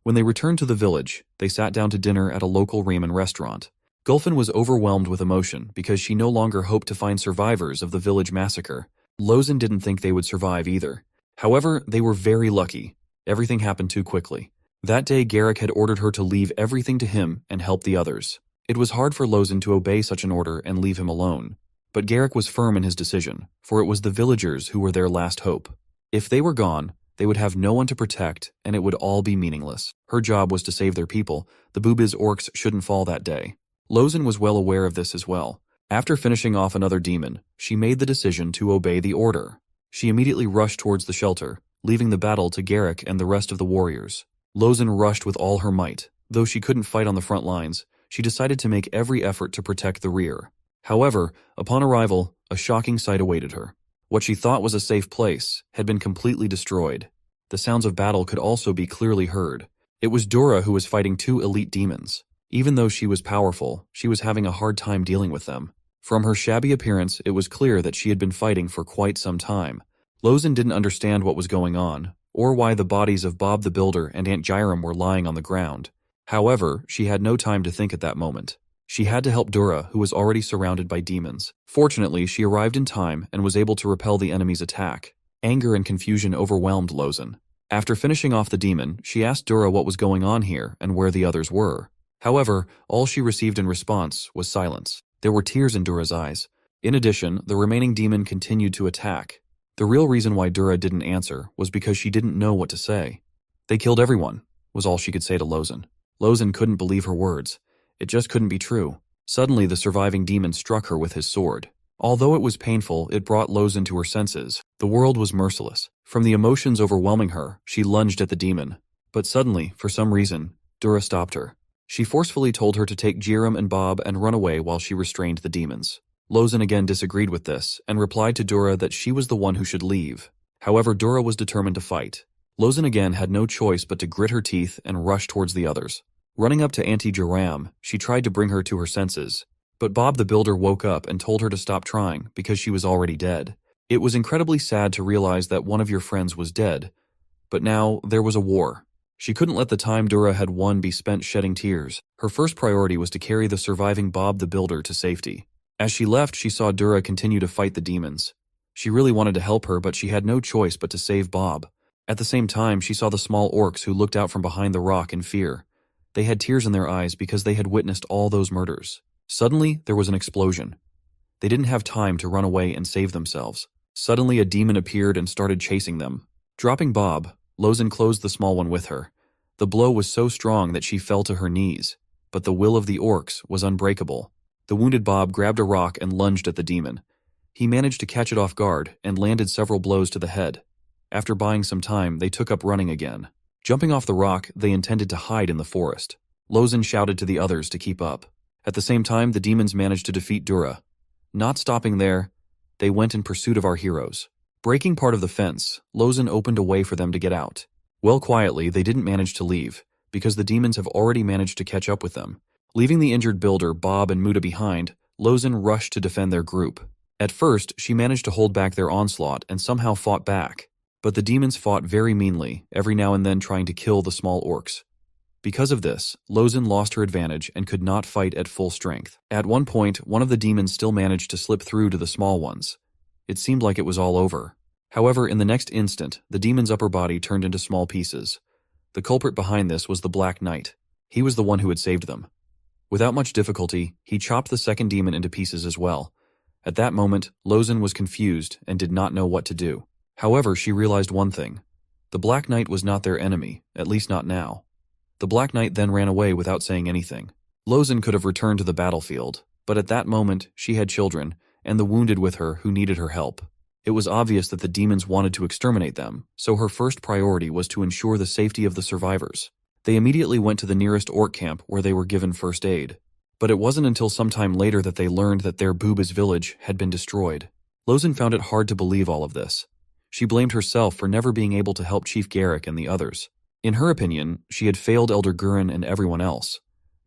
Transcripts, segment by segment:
When they returned to the village, they sat down to dinner at a local ramen restaurant. Gulfin was overwhelmed with emotion because she no longer hoped to find survivors of the village massacre. Lozen didn't think they would survive either. However, they were very lucky. Everything happened too quickly. That day, Garrick had ordered her to leave everything to him and help the others. It was hard for Lozen to obey such an order and leave him alone. But Garrick was firm in his decision, for it was the villagers who were their last hope. If they were gone, they would have no one to protect, and it would all be meaningless. Her job was to save their people. The Boobiz Orcs shouldn't fall that day. Lozen was well aware of this as well. After finishing off another demon, she made the decision to obey the order. She immediately rushed towards the shelter, leaving the battle to Garrick and the rest of the warriors. Lozen rushed with all her might. Though she couldn't fight on the front lines, she decided to make every effort to protect the rear. However, upon arrival, a shocking sight awaited her. What she thought was a safe place had been completely destroyed. The sounds of battle could also be clearly heard. It was Dura who was fighting two elite demons. Even though she was powerful, she was having a hard time dealing with them. From her shabby appearance, it was clear that she had been fighting for quite some time. Lozen didn't understand what was going on, or why the bodies of Bob the Builder and Aunt Gyram were lying on the ground. However, she had no time to think at that moment. She had to help Dura, who was already surrounded by demons. Fortunately, she arrived in time and was able to repel the enemy's attack. Anger and confusion overwhelmed Lozen. After finishing off the demon, she asked Dura what was going on here and where the others were. However, all she received in response was silence. There were tears in Dura's eyes. In addition, the remaining demon continued to attack. The real reason why Dura didn't answer was because she didn't know what to say. "They killed everyone," was all she could say to Lozen. Lozen couldn't believe her words. It just couldn't be true. Suddenly, the surviving demon struck her with his sword. Although it was painful, it brought Lozen to her senses. The world was merciless. From the emotions overwhelming her, she lunged at the demon. But suddenly, for some reason, Dura stopped her. She forcefully told her to take Gyram and Bob and run away while she restrained the demons. Lozen again disagreed with this and replied to Dura that she was the one who should leave. However, Dura was determined to fight. Lozen again had no choice but to grit her teeth and rush towards the others. Running up to Auntie Gyram, she tried to bring her to her senses. But Bob the Builder woke up and told her to stop trying because she was already dead. It was incredibly sad to realize that one of your friends was dead. But now, there was a war. She couldn't let the time Dura had won be spent shedding tears. Her first priority was to carry the surviving Bob the Builder to safety. As she left, she saw Dura continue to fight the demons. She really wanted to help her, but she had no choice but to save Bob. At the same time, she saw the small orcs who looked out from behind the rock in fear. They had tears in their eyes because they had witnessed all those murders. Suddenly, there was an explosion. They didn't have time to run away and save themselves. Suddenly, a demon appeared and started chasing them. Dropping Bob, Lozen closed the small one with her. The blow was so strong that she fell to her knees, but the will of the orcs was unbreakable. The wounded Bob grabbed a rock and lunged at the demon. He managed to catch it off guard and landed several blows to the head. After buying some time, they took up running again. Jumping off the rock, they intended to hide in the forest. Lozen shouted to the others to keep up. At the same time, the demons managed to defeat Dura. Not stopping there, they went in pursuit of our heroes. Breaking part of the fence, Lozen opened a way for them to get out. Well, quietly, they didn't manage to leave, because the demons have already managed to catch up with them. Leaving the injured builder, Bob and Muda behind, Lozen rushed to defend their group. At first, she managed to hold back their onslaught and somehow fought back. But the demons fought very meanly, every now and then trying to kill the small orcs. Because of this, Lozen lost her advantage and could not fight at full strength. At one point, one of the demons still managed to slip through to the small ones. It seemed like it was all over. However, in the next instant, the demon's upper body turned into small pieces. The culprit behind this was the Black Knight. He was the one who had saved them. Without much difficulty, he chopped the second demon into pieces as well. At that moment, Lozen was confused and did not know what to do. However, she realized one thing. The Black Knight was not their enemy, at least not now. The Black Knight then ran away without saying anything. Lozen could have returned to the battlefield, but at that moment, she had children, and the wounded with her who needed her help. It was obvious that the demons wanted to exterminate them, so her first priority was to ensure the safety of the survivors. They immediately went to the nearest orc camp where they were given first aid. But it wasn't until some time later that they learned that their Boobiz village had been destroyed. Lozen found it hard to believe all of this. She blamed herself for never being able to help Chief Garrick and the others. In her opinion, she had failed Elder Gurin and everyone else.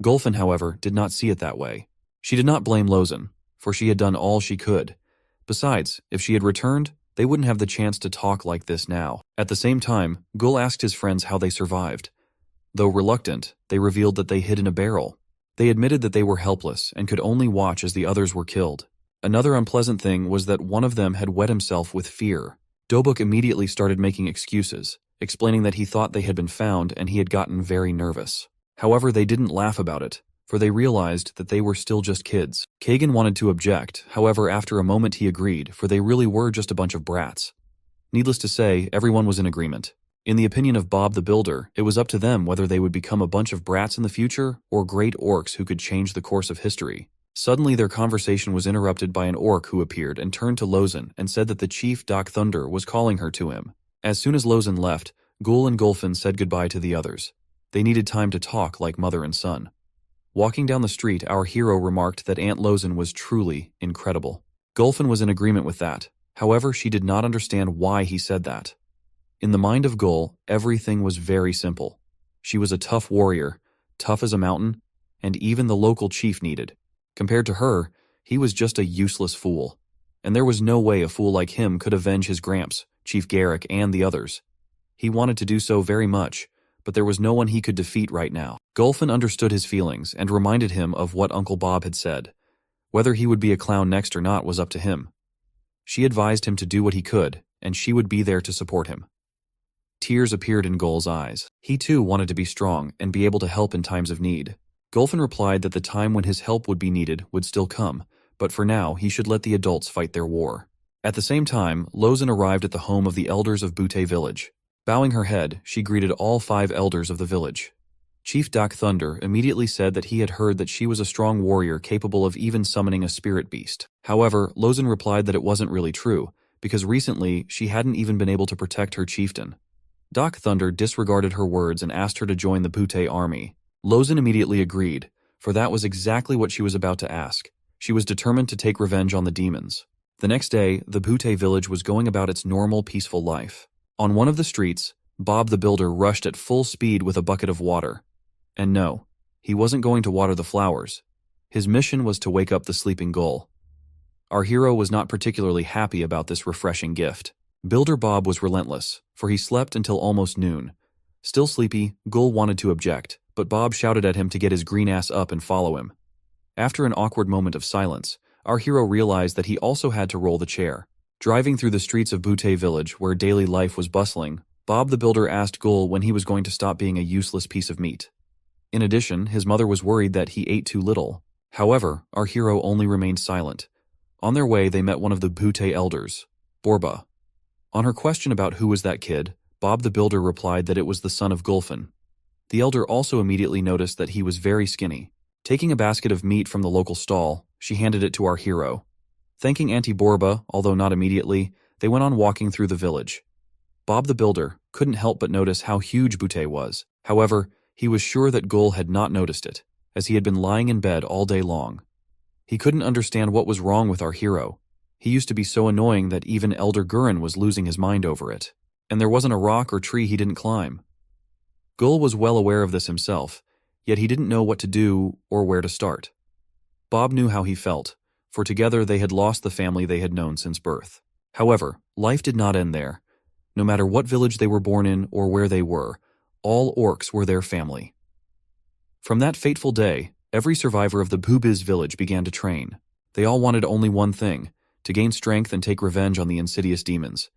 Gulfin, however, did not see it that way. She did not blame Lozen, for she had done all she could. Besides, if she had returned, they wouldn't have the chance to talk like this now. At the same time, Gul asked his friends how they survived. Though reluctant, they revealed that they hid in a barrel. They admitted that they were helpless and could only watch as the others were killed. Another unpleasant thing was that one of them had wet himself with fear. Dobuk immediately started making excuses, explaining that he thought they had been found and he had gotten very nervous. However, they didn't laugh about it, for they realized that they were still just kids. Kagan wanted to object, however after a moment he agreed, for they really were just a bunch of brats. Needless to say, everyone was in agreement. In the opinion of Bob the Builder, it was up to them whether they would become a bunch of brats in the future or great orcs who could change the course of history. Suddenly their conversation was interrupted by an orc who appeared and turned to Lozen and said that the chief Doc Thunder was calling her to him. As soon as Lozen left, Gul and Gulfin said goodbye to the others. They needed time to talk like mother and son. Walking down the street, our hero remarked that Aunt Lozen was truly incredible. Gulfin was in agreement with that. However, she did not understand why he said that. In the mind of Gul, everything was very simple. She was a tough warrior, tough as a mountain, and even the local chief needed. Compared to her, he was just a useless fool. And there was no way a fool like him could avenge his Gramps, Chief Garrick, and the others. He wanted to do so very much, but there was no one he could defeat right now. Gulfin understood his feelings and reminded him of what Uncle Bob had said. Whether he would be a clown next or not was up to him. She advised him to do what he could, and she would be there to support him. Tears appeared in Gul's eyes. He too wanted to be strong and be able to help in times of need. Gulfin replied that the time when his help would be needed would still come, but for now he should let the adults fight their war. At the same time, Lozen arrived at the home of the elders of Butte Village. Bowing her head, she greeted all 5 elders of the village. Chief Doc Thunder immediately said that he had heard that she was a strong warrior capable of even summoning a spirit beast. However, Lozen replied that it wasn't really true, because recently she hadn't even been able to protect her chieftain. Doc Thunder disregarded her words and asked her to join the Butte army. Lozen immediately agreed, for that was exactly what she was about to ask. She was determined to take revenge on the demons. The next day, the Butte village was going about its normal, peaceful life. On one of the streets, Bob the Builder rushed at full speed with a bucket of water. And no, he wasn't going to water the flowers. His mission was to wake up the sleeping Gul. Our hero was not particularly happy about this refreshing gift. Builder Bob was relentless, for he slept until almost noon. Still sleepy, Gul wanted to object, but Bob shouted at him to get his green ass up and follow him. After an awkward moment of silence, our hero realized that he also had to roll the chair. Driving through the streets of Butte Village, where daily life was bustling, Bob the Builder asked Gul when he was going to stop being a useless piece of meat. In addition, his mother was worried that he ate too little. However, our hero only remained silent. On their way, they met one of the Butte elders, Borba. On her question about who was that kid, Bob the Builder replied that it was the son of Gulfin. The elder also immediately noticed that he was very skinny. Taking a basket of meat from the local stall, she handed it to our hero. Thanking Auntie Borba, although not immediately, they went on walking through the village. Bob the Builder couldn't help but notice how huge Butte was. However, he was sure that Gul had not noticed it, as he had been lying in bed all day long. He couldn't understand what was wrong with our hero. He used to be so annoying that even Elder Gurin was losing his mind over it. And there wasn't a rock or tree he didn't climb. Gul was well aware of this himself, yet he didn't know what to do or where to start. Bob knew how he felt, for together they had lost the family they had known since birth. However, life did not end there. No matter what village they were born in or where they were, all orcs were their family. From that fateful day, every survivor of the Bubiz village began to train. They all wanted only one thing, to gain strength and take revenge on the insidious demons.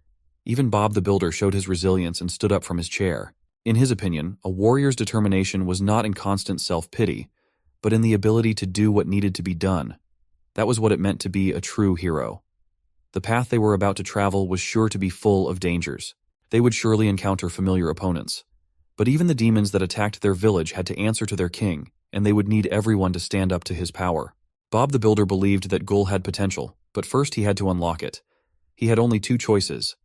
Even Bob the Builder showed his resilience and stood up from his chair. In his opinion, a warrior's determination was not in constant self-pity, but in the ability to do what needed to be done. That was what it meant to be a true hero. The path they were about to travel was sure to be full of dangers. They would surely encounter familiar opponents. But even the demons that attacked their village had to answer to their king, and they would need everyone to stand up to his power. Bob the Builder believed that Gul had potential, but first he had to unlock it. He had only 2 choices: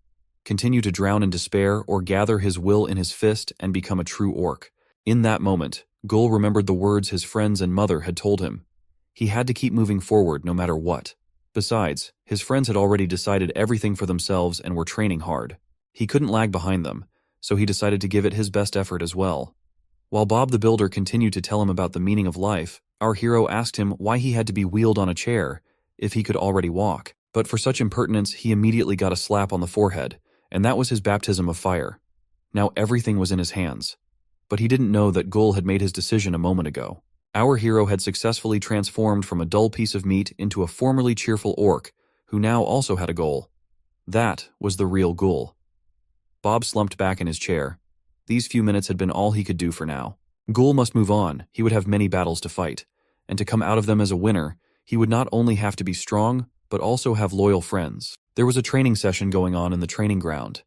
continue to drown in despair or gather his will in his fist and become a true orc. In that moment, Gul remembered the words his friends and mother had told him. He had to keep moving forward no matter what. Besides, his friends had already decided everything for themselves and were training hard. He couldn't lag behind them, so he decided to give it his best effort as well. While Bob the Builder continued to tell him about the meaning of life, our hero asked him why he had to be wheeled on a chair if he could already walk. But for such impertinence, he immediately got a slap on the forehead, and that was his baptism of fire. Now everything was in his hands. but he didn't know that Gul had made his decision a moment ago. Our hero had successfully transformed from a dull piece of meat into a formerly cheerful orc, who now also had a goal. That was the real Gul. Bob slumped back in his chair. These few minutes had been all he could do for now. Gul must move on. He would have many battles to fight, and to come out of them as a winner, he would not only have to be strong, but also have loyal friends. There was a training session going on in the training ground.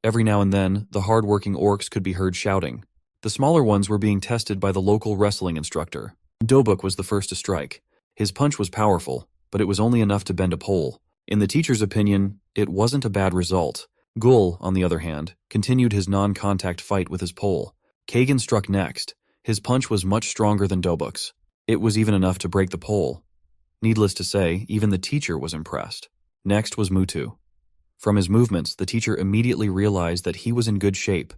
Every now and then, the hard-working orcs could be heard shouting. The smaller ones were being tested by the local wrestling instructor. Dobuk was the first to strike. His punch was powerful, but it was only enough to bend a pole. In the teacher's opinion, it wasn't a bad result. Gul, on the other hand, continued his non-contact fight with his pole. Kagan struck next. His punch was much stronger than Dobuk's. It was even enough to break the pole. Needless to say, even the teacher was impressed. Next was Mutu. From his movements, the teacher immediately realized that he was in good shape,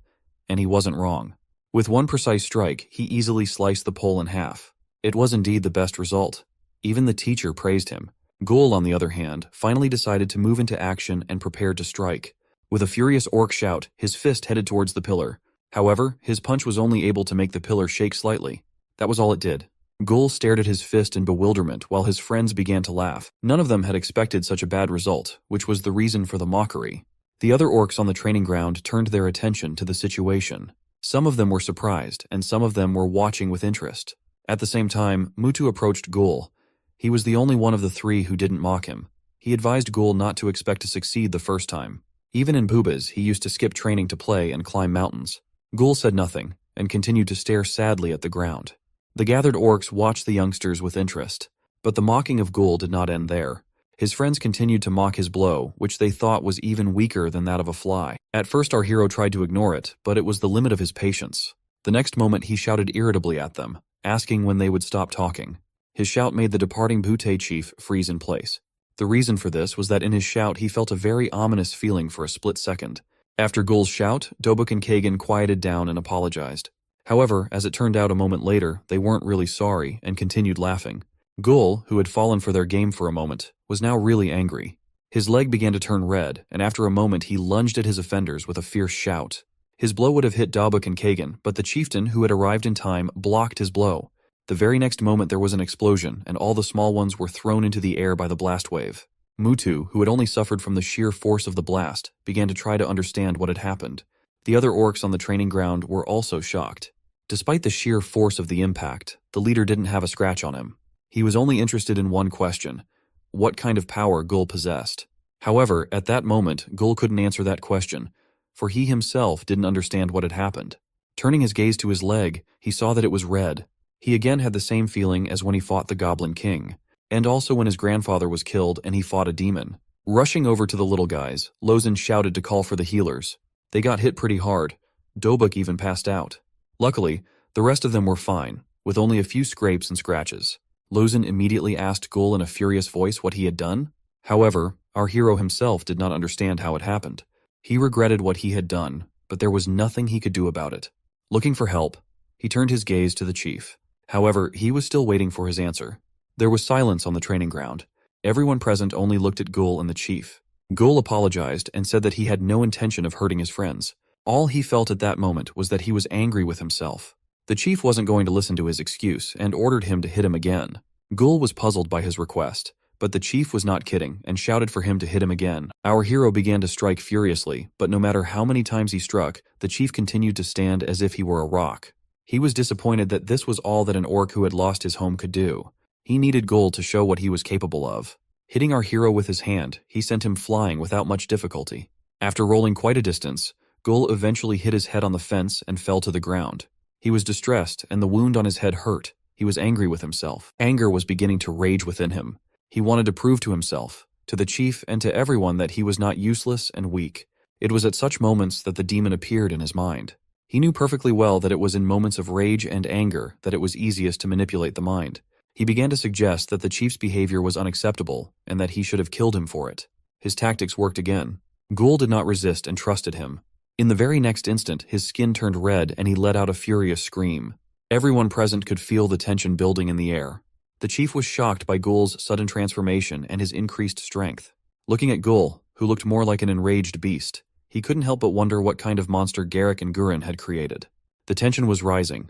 and he wasn't wrong. With one precise strike, he easily sliced the pole in half. It was indeed the best result. Even the teacher praised him. Gul, on the other hand, finally decided to move into action and prepared to strike. With a furious orc shout, his fist headed towards the pillar. However, his punch was only able to make the pillar shake slightly. That was all it did. Gul stared at his fist in bewilderment while his friends began to laugh. None of them had expected such a bad result, which was the reason for the mockery. The other orcs on the training ground turned their attention to the situation. Some of them were surprised, and some of them were watching with interest. At the same time, Mutu approached Gul. He was the only one of the three who didn't mock him. He advised Gul not to expect to succeed the first time. Even in Bubas, he used to skip training to play and climb mountains. Gul said nothing, and continued to stare sadly at the ground. The gathered orcs watched the youngsters with interest, but the mocking of Gul did not end there. His friends continued to mock his blow, which they thought was even weaker than that of a fly. At first our hero tried to ignore it, but it was the limit of his patience. The next moment he shouted irritably at them, asking when they would stop talking. His shout made the departing Butte chief freeze in place. The reason for this was that in his shout he felt a very ominous feeling for a split second. After Gul's shout, Dobuk and Kagan quieted down and apologized. However, as it turned out a moment later, they weren't really sorry and continued laughing. Gul, who had fallen for their game for a moment, was now really angry. His leg began to turn red, and after a moment he lunged at his offenders with a fierce shout. His blow would have hit Dobuk and Kagan, but the chieftain, who had arrived in time, blocked his blow. The very next moment there was an explosion, and all the small ones were thrown into the air by the blast wave. Mutu, who had only suffered from the sheer force of the blast, began to try to understand what had happened. The other orcs on the training ground were also shocked. Despite the sheer force of the impact, the leader didn't have a scratch on him. He was only interested in one question: what kind of power Gul possessed. However, at that moment, Gul couldn't answer that question, for he himself didn't understand what had happened. Turning his gaze to his leg, he saw that it was red. He again had the same feeling as when he fought the Goblin King, and also when his grandfather was killed and he fought a demon. Rushing over to the little guys, Lozen shouted to call for the healers. They got hit pretty hard. Dobuk even passed out. Luckily, the rest of them were fine, with only a few scrapes and scratches. Lozen immediately asked Gul in a furious voice what he had done. However, our hero himself did not understand how it happened. He regretted what he had done, but there was nothing he could do about it. Looking for help, he turned his gaze to the chief. However, he was still waiting for his answer. There was silence on the training ground. Everyone present only looked at Gul and the chief. Gul apologized and said that he had no intention of hurting his friends. All he felt at that moment was that he was angry with himself. The chief wasn't going to listen to his excuse and ordered him to hit him again. Gul was puzzled by his request, but the chief was not kidding and shouted for him to hit him again. Our hero began to strike furiously, but no matter how many times he struck, the chief continued to stand as if he were a rock. He was disappointed that this was all that an orc who had lost his home could do. He needed Gul to show what he was capable of. Hitting our hero with his hand, he sent him flying without much difficulty. After rolling quite a distance, Gul eventually hit his head on the fence and fell to the ground. He was distressed, and the wound on his head hurt. He was angry with himself. Anger was beginning to rage within him. He wanted to prove to himself, to the chief, and to everyone that he was not useless and weak. It was at such moments that the demon appeared in his mind. He knew perfectly well that it was in moments of rage and anger that it was easiest to manipulate the mind. He began to suggest that the chief's behavior was unacceptable and that he should have killed him for it. His tactics worked again. Gul did not resist and trusted him. In the very next instant, his skin turned red and he let out a furious scream. Everyone present could feel the tension building in the air. The chief was shocked by Gul's sudden transformation and his increased strength. Looking at Gul, who looked more like an enraged beast, he couldn't help but wonder what kind of monster Garrick and Gurin had created. The tension was rising.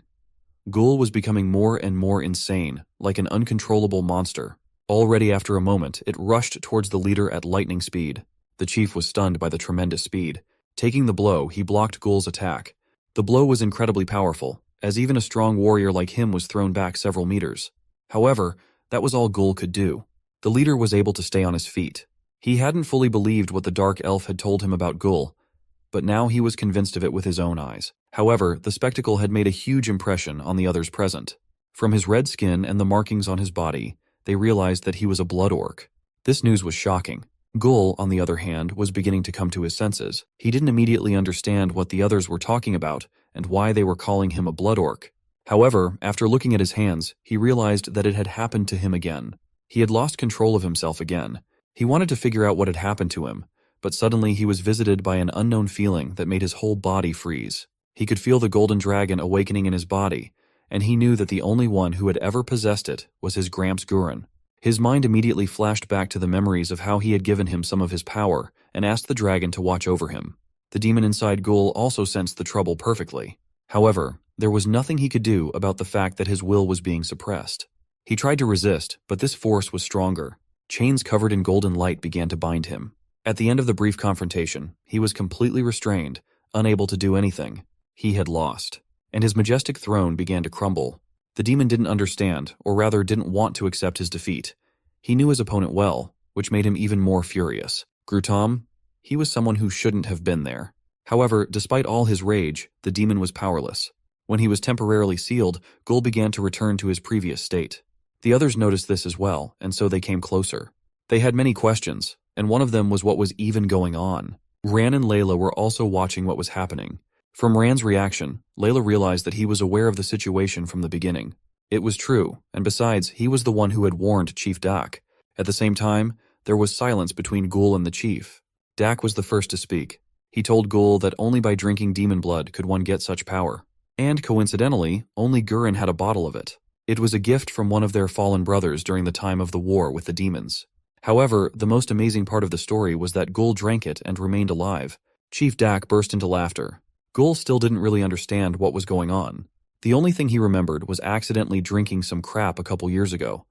Ghoul was becoming more and more insane, like an uncontrollable monster. Already after a moment, it rushed towards the leader at lightning speed. The chief was stunned by the tremendous speed. Taking the blow, he blocked Ghoul's attack. The blow was incredibly powerful, as even a strong warrior like him was thrown back several meters. However, that was all Ghoul could do. The leader was able to stay on his feet. He hadn't fully believed what the dark elf had told him about Ghoul, but now he was convinced of it with his own eyes. However, the spectacle had made a huge impression on the others present. From his red skin and the markings on his body, they realized that he was a blood orc. This news was shocking. Ghoul, on the other hand, was beginning to come to his senses. He didn't immediately understand what the others were talking about and why they were calling him a blood orc. However, after looking at his hands, he realized that it had happened to him again. He had lost control of himself again. He wanted to figure out what had happened to him, but suddenly he was visited by an unknown feeling that made his whole body freeze. He could feel the golden dragon awakening in his body, and he knew that the only one who had ever possessed it was his Gramps Guren. His mind immediately flashed back to the memories of how he had given him some of his power and asked the dragon to watch over him. The demon inside Ghoul also sensed the trouble perfectly. However, there was nothing he could do about the fact that his will was being suppressed. He tried to resist, but this force was stronger. Chains covered in golden light began to bind him. At the end of the brief confrontation, he was completely restrained, unable to do anything. He had lost, and his majestic throne began to crumble. The demon didn't understand, or rather didn't want to accept his defeat. He knew his opponent well, which made him even more furious. Grutom, he was someone who shouldn't have been there. However, despite all his rage, the demon was powerless. When he was temporarily sealed, Ghoul began to return to his previous state. The others noticed this as well, and so they came closer. They had many questions, and one of them was what was even going on. Ran and Layla were also watching what was happening. From Ran's reaction, Layla realized that he was aware of the situation from the beginning. It was true, and besides, he was the one who had warned Chief Dak. At the same time, there was silence between Ghoul and the chief. Dak was the first to speak. He told Ghoul that only by drinking demon blood could one get such power. And coincidentally, only Guren had a bottle of it. It was a gift from one of their fallen brothers during the time of the war with the demons. However, the most amazing part of the story was that Ghoul drank it and remained alive. Chief Dak burst into laughter. Ghoul still didn't really understand what was going on. The only thing he remembered was accidentally drinking some crap a couple years ago.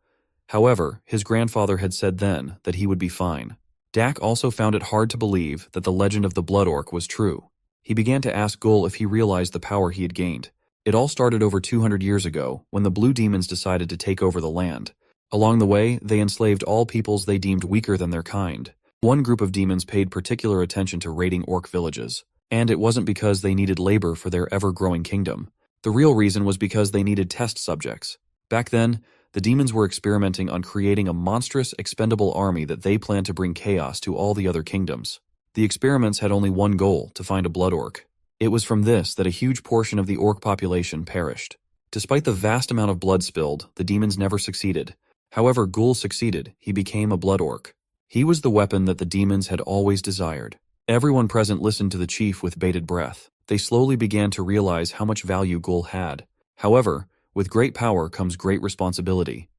However, his grandfather had said then that he would be fine. Dak also found it hard to believe that the legend of the Blood Orc was true. He began to ask Ghoul if he realized the power he had gained. It all started over 200 years ago when the blue demons decided to take over the land. Along the way, they enslaved all peoples they deemed weaker than their kind. One group of demons paid particular attention to raiding orc villages. And it wasn't because they needed labor for their ever-growing kingdom. The real reason was because they needed test subjects. Back then, the demons were experimenting on creating a monstrous, expendable army that they planned to bring chaos to all the other kingdoms. The experiments had only one goal, to find a blood orc. It was from this that a huge portion of the orc population perished. Despite the vast amount of blood spilled, the demons never succeeded. However, Ghoul succeeded. He became a blood orc. He was the weapon that the demons had always desired. Everyone present listened to the chief with bated breath. They slowly began to realize how much value Ghoul had. However, with great power comes great responsibility.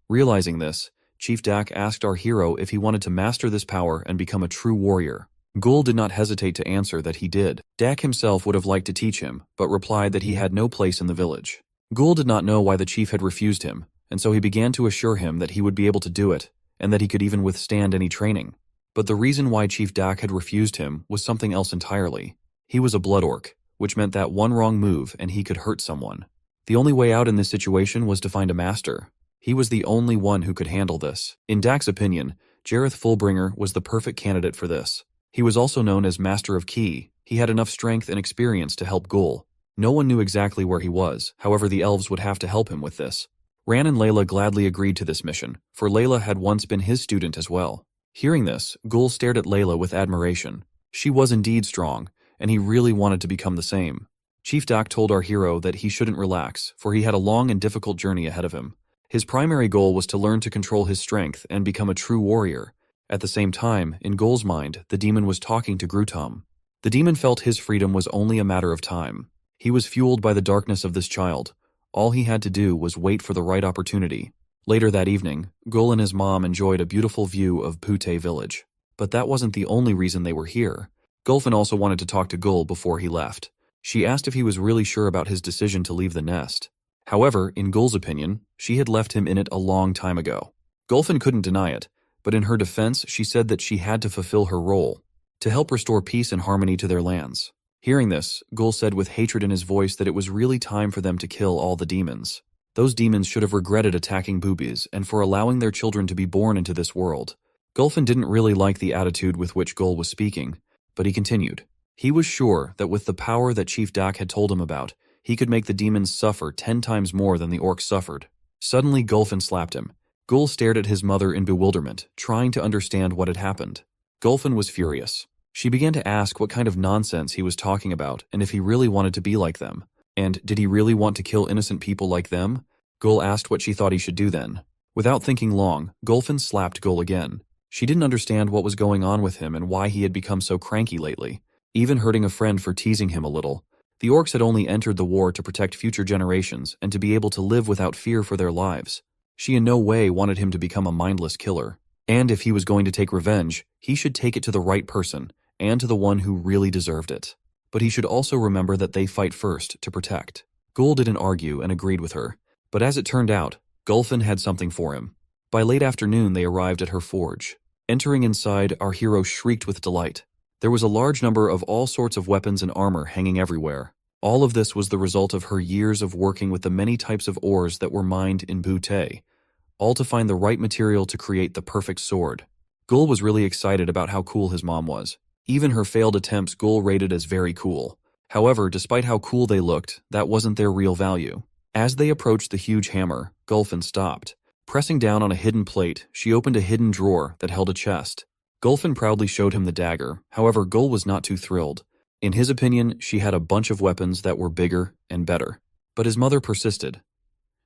Realizing this, Chief Dak asked our hero if he wanted to master this power and become a true warrior. Ghoul did not hesitate to answer that he did. Dak himself would have liked to teach him, but replied that he had no place in the village. Ghoul did not know why the chief had refused him, and so he began to assure him that he would be able to do it, and that he could even withstand any training. But the reason why Chief Dak had refused him was something else entirely. He was a blood orc, which meant that one wrong move and he could hurt someone. The only way out in this situation was to find a master. He was the only one who could handle this. In Dak's opinion, Jareth Fullbringer was the perfect candidate for this. He was also known as Master of Key. He had enough strength and experience to help Ghoul. No one knew exactly where he was, however the elves would have to help him with this. Ran and Layla gladly agreed to this mission, for Layla had once been his student as well. Hearing this, Ghoul stared at Layla with admiration. She was indeed strong, and he really wanted to become the same. Chief Dak told our hero that he shouldn't relax, for he had a long and difficult journey ahead of him. His primary goal was to learn to control his strength and become a true warrior. At the same time, in Ghoul's mind, the demon was talking to Grutom. The demon felt his freedom was only a matter of time. He was fueled by the darkness of this child. All he had to do was wait for the right opportunity. Later that evening, Ghoul and his mom enjoyed a beautiful view of Pute village. But that wasn't the only reason they were here. Gulfin also wanted to talk to Ghoul before he left. She asked if he was really sure about his decision to leave the nest. However, in Gul's opinion, she had left him in it a long time ago. Gulfin couldn't deny it, but in her defense she said that she had to fulfill her role, to help restore peace and harmony to their lands. Hearing this, Gul said with hatred in his voice that it was really time for them to kill all the demons. Those demons should have regretted attacking boobies and for allowing their children to be born into this world. Gulfin didn't really like the attitude with which Gul was speaking, but he continued. He was sure that with the power that Chief Dak had told him about, he could make the demons suffer 10 times more than the orcs suffered. Suddenly, Gulfin slapped him. Gul stared at his mother in bewilderment, trying to understand what had happened. Gulfin was furious. She began to ask what kind of nonsense he was talking about and if he really wanted to be like them. And did he really want to kill innocent people like them? Gul asked what she thought he should do then. Without thinking long, Gulfin slapped Gul again. She didn't understand what was going on with him and why he had become so cranky lately, even hurting a friend for teasing him a little. The orcs had only entered the war to protect future generations and to be able to live without fear for their lives. She in no way wanted him to become a mindless killer. And if he was going to take revenge, he should take it to the right person, and to the one who really deserved it. But he should also remember that they fight first to protect. Gul didn't argue and agreed with her, but as it turned out, Gulfin had something for him. By late afternoon they arrived at her forge. Entering inside, our hero shrieked with delight. There was a large number of all sorts of weapons and armor hanging everywhere. All of this was the result of her years of working with the many types of ores that were mined in Butte, all to find the right material to create the perfect sword. Gul was really excited about how cool his mom was. Even her failed attempts Gul rated as very cool. However, despite how cool they looked, that wasn't their real value. As they approached the huge hammer, Gulfin stopped. Pressing down on a hidden plate, she opened a hidden drawer that held a chest. Gulfin proudly showed him the dagger, however Gul was not too thrilled. In his opinion, she had a bunch of weapons that were bigger and better. But his mother persisted.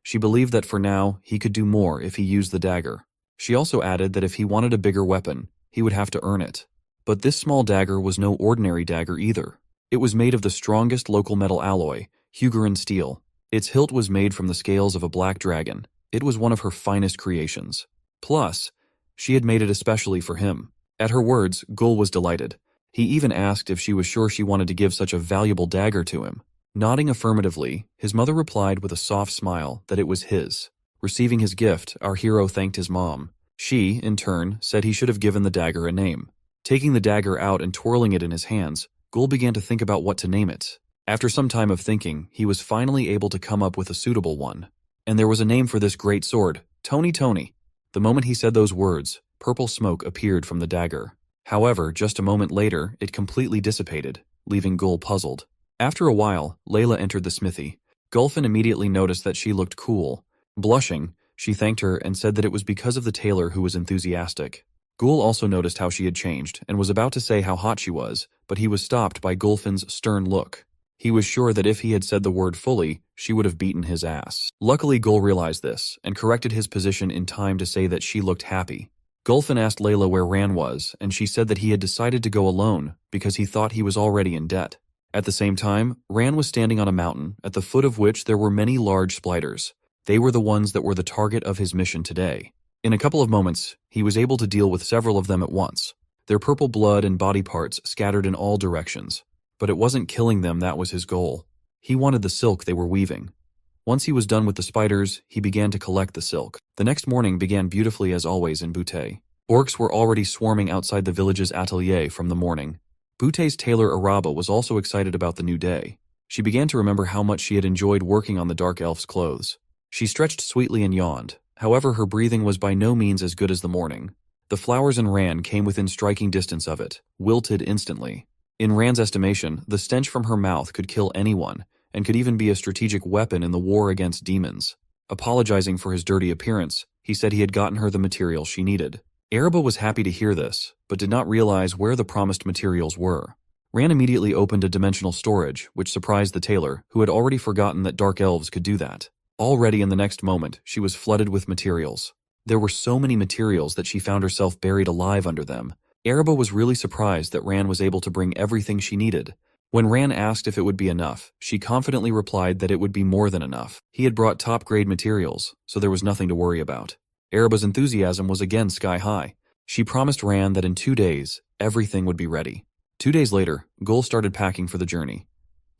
She believed that for now, he could do more if he used the dagger. She also added that if he wanted a bigger weapon, he would have to earn it. But this small dagger was no ordinary dagger either. It was made of the strongest local metal alloy, Hugerin steel. Its hilt was made from the scales of a black dragon. It was one of her finest creations. Plus, she had made it especially for him. At her words, Gul was delighted. He even asked if she was sure she wanted to give such a valuable dagger to him. Nodding affirmatively, his mother replied with a soft smile that it was his. Receiving his gift, our hero thanked his mom. She, in turn, said he should have given the dagger a name. Taking the dagger out and twirling it in his hands, Gul began to think about what to name it. After some time of thinking, he was finally able to come up with a suitable one. And there was a name for this great sword, Tony Tony. The moment he said those words, purple smoke appeared from the dagger. However, just a moment later, it completely dissipated, leaving Gul puzzled. After a while, Layla entered the smithy. Gulfin immediately noticed that she looked cool. Blushing, she thanked her and said that it was because of the tailor who was enthusiastic. Gul also noticed how she had changed and was about to say how hot she was, but he was stopped by Gulfin's stern look. He was sure that if he had said the word fully, she would have beaten his ass. Luckily, Gul realized this and corrected his position in time to say that she looked happy. Gulfin asked Layla where Ran was, and she said that he had decided to go alone because he thought he was already in debt. At the same time, Ran was standing on a mountain, at the foot of which there were many large spiders. They were the ones that were the target of his mission today. In a couple of moments, he was able to deal with several of them at once, their purple blood and body parts scattered in all directions. But it wasn't killing them that was his goal. He wanted the silk they were weaving. Once he was done with the spiders, he began to collect the silk. The next morning began beautifully as always in Butte. Orcs were already swarming outside the village's atelier from the morning. Butte's tailor Araba was also excited about the new day. She began to remember how much she had enjoyed working on the dark elf's clothes. She stretched sweetly and yawned. However, her breathing was by no means as good as the morning. The flowers in Ran came within striking distance of it, wilted instantly. In Ran's estimation, the stench from her mouth could kill anyone, and could even be a strategic weapon in the war against demons. Apologizing for his dirty appearance, he said he had gotten her the material she needed. Araba was happy to hear this, but did not realize where the promised materials were. Ran immediately opened a dimensional storage, which surprised the tailor, who had already forgotten that dark elves could do that. Already in the next moment, she was flooded with materials. There were so many materials that she found herself buried alive under them. Araba was really surprised that Ran was able to bring everything she needed. When Ran asked if it would be enough, she confidently replied that it would be more than enough. He had brought top-grade materials, so there was nothing to worry about. Araba's enthusiasm was again sky-high. She promised Ran that in 2 days, everything would be ready. 2 days later, Gul started packing for the journey.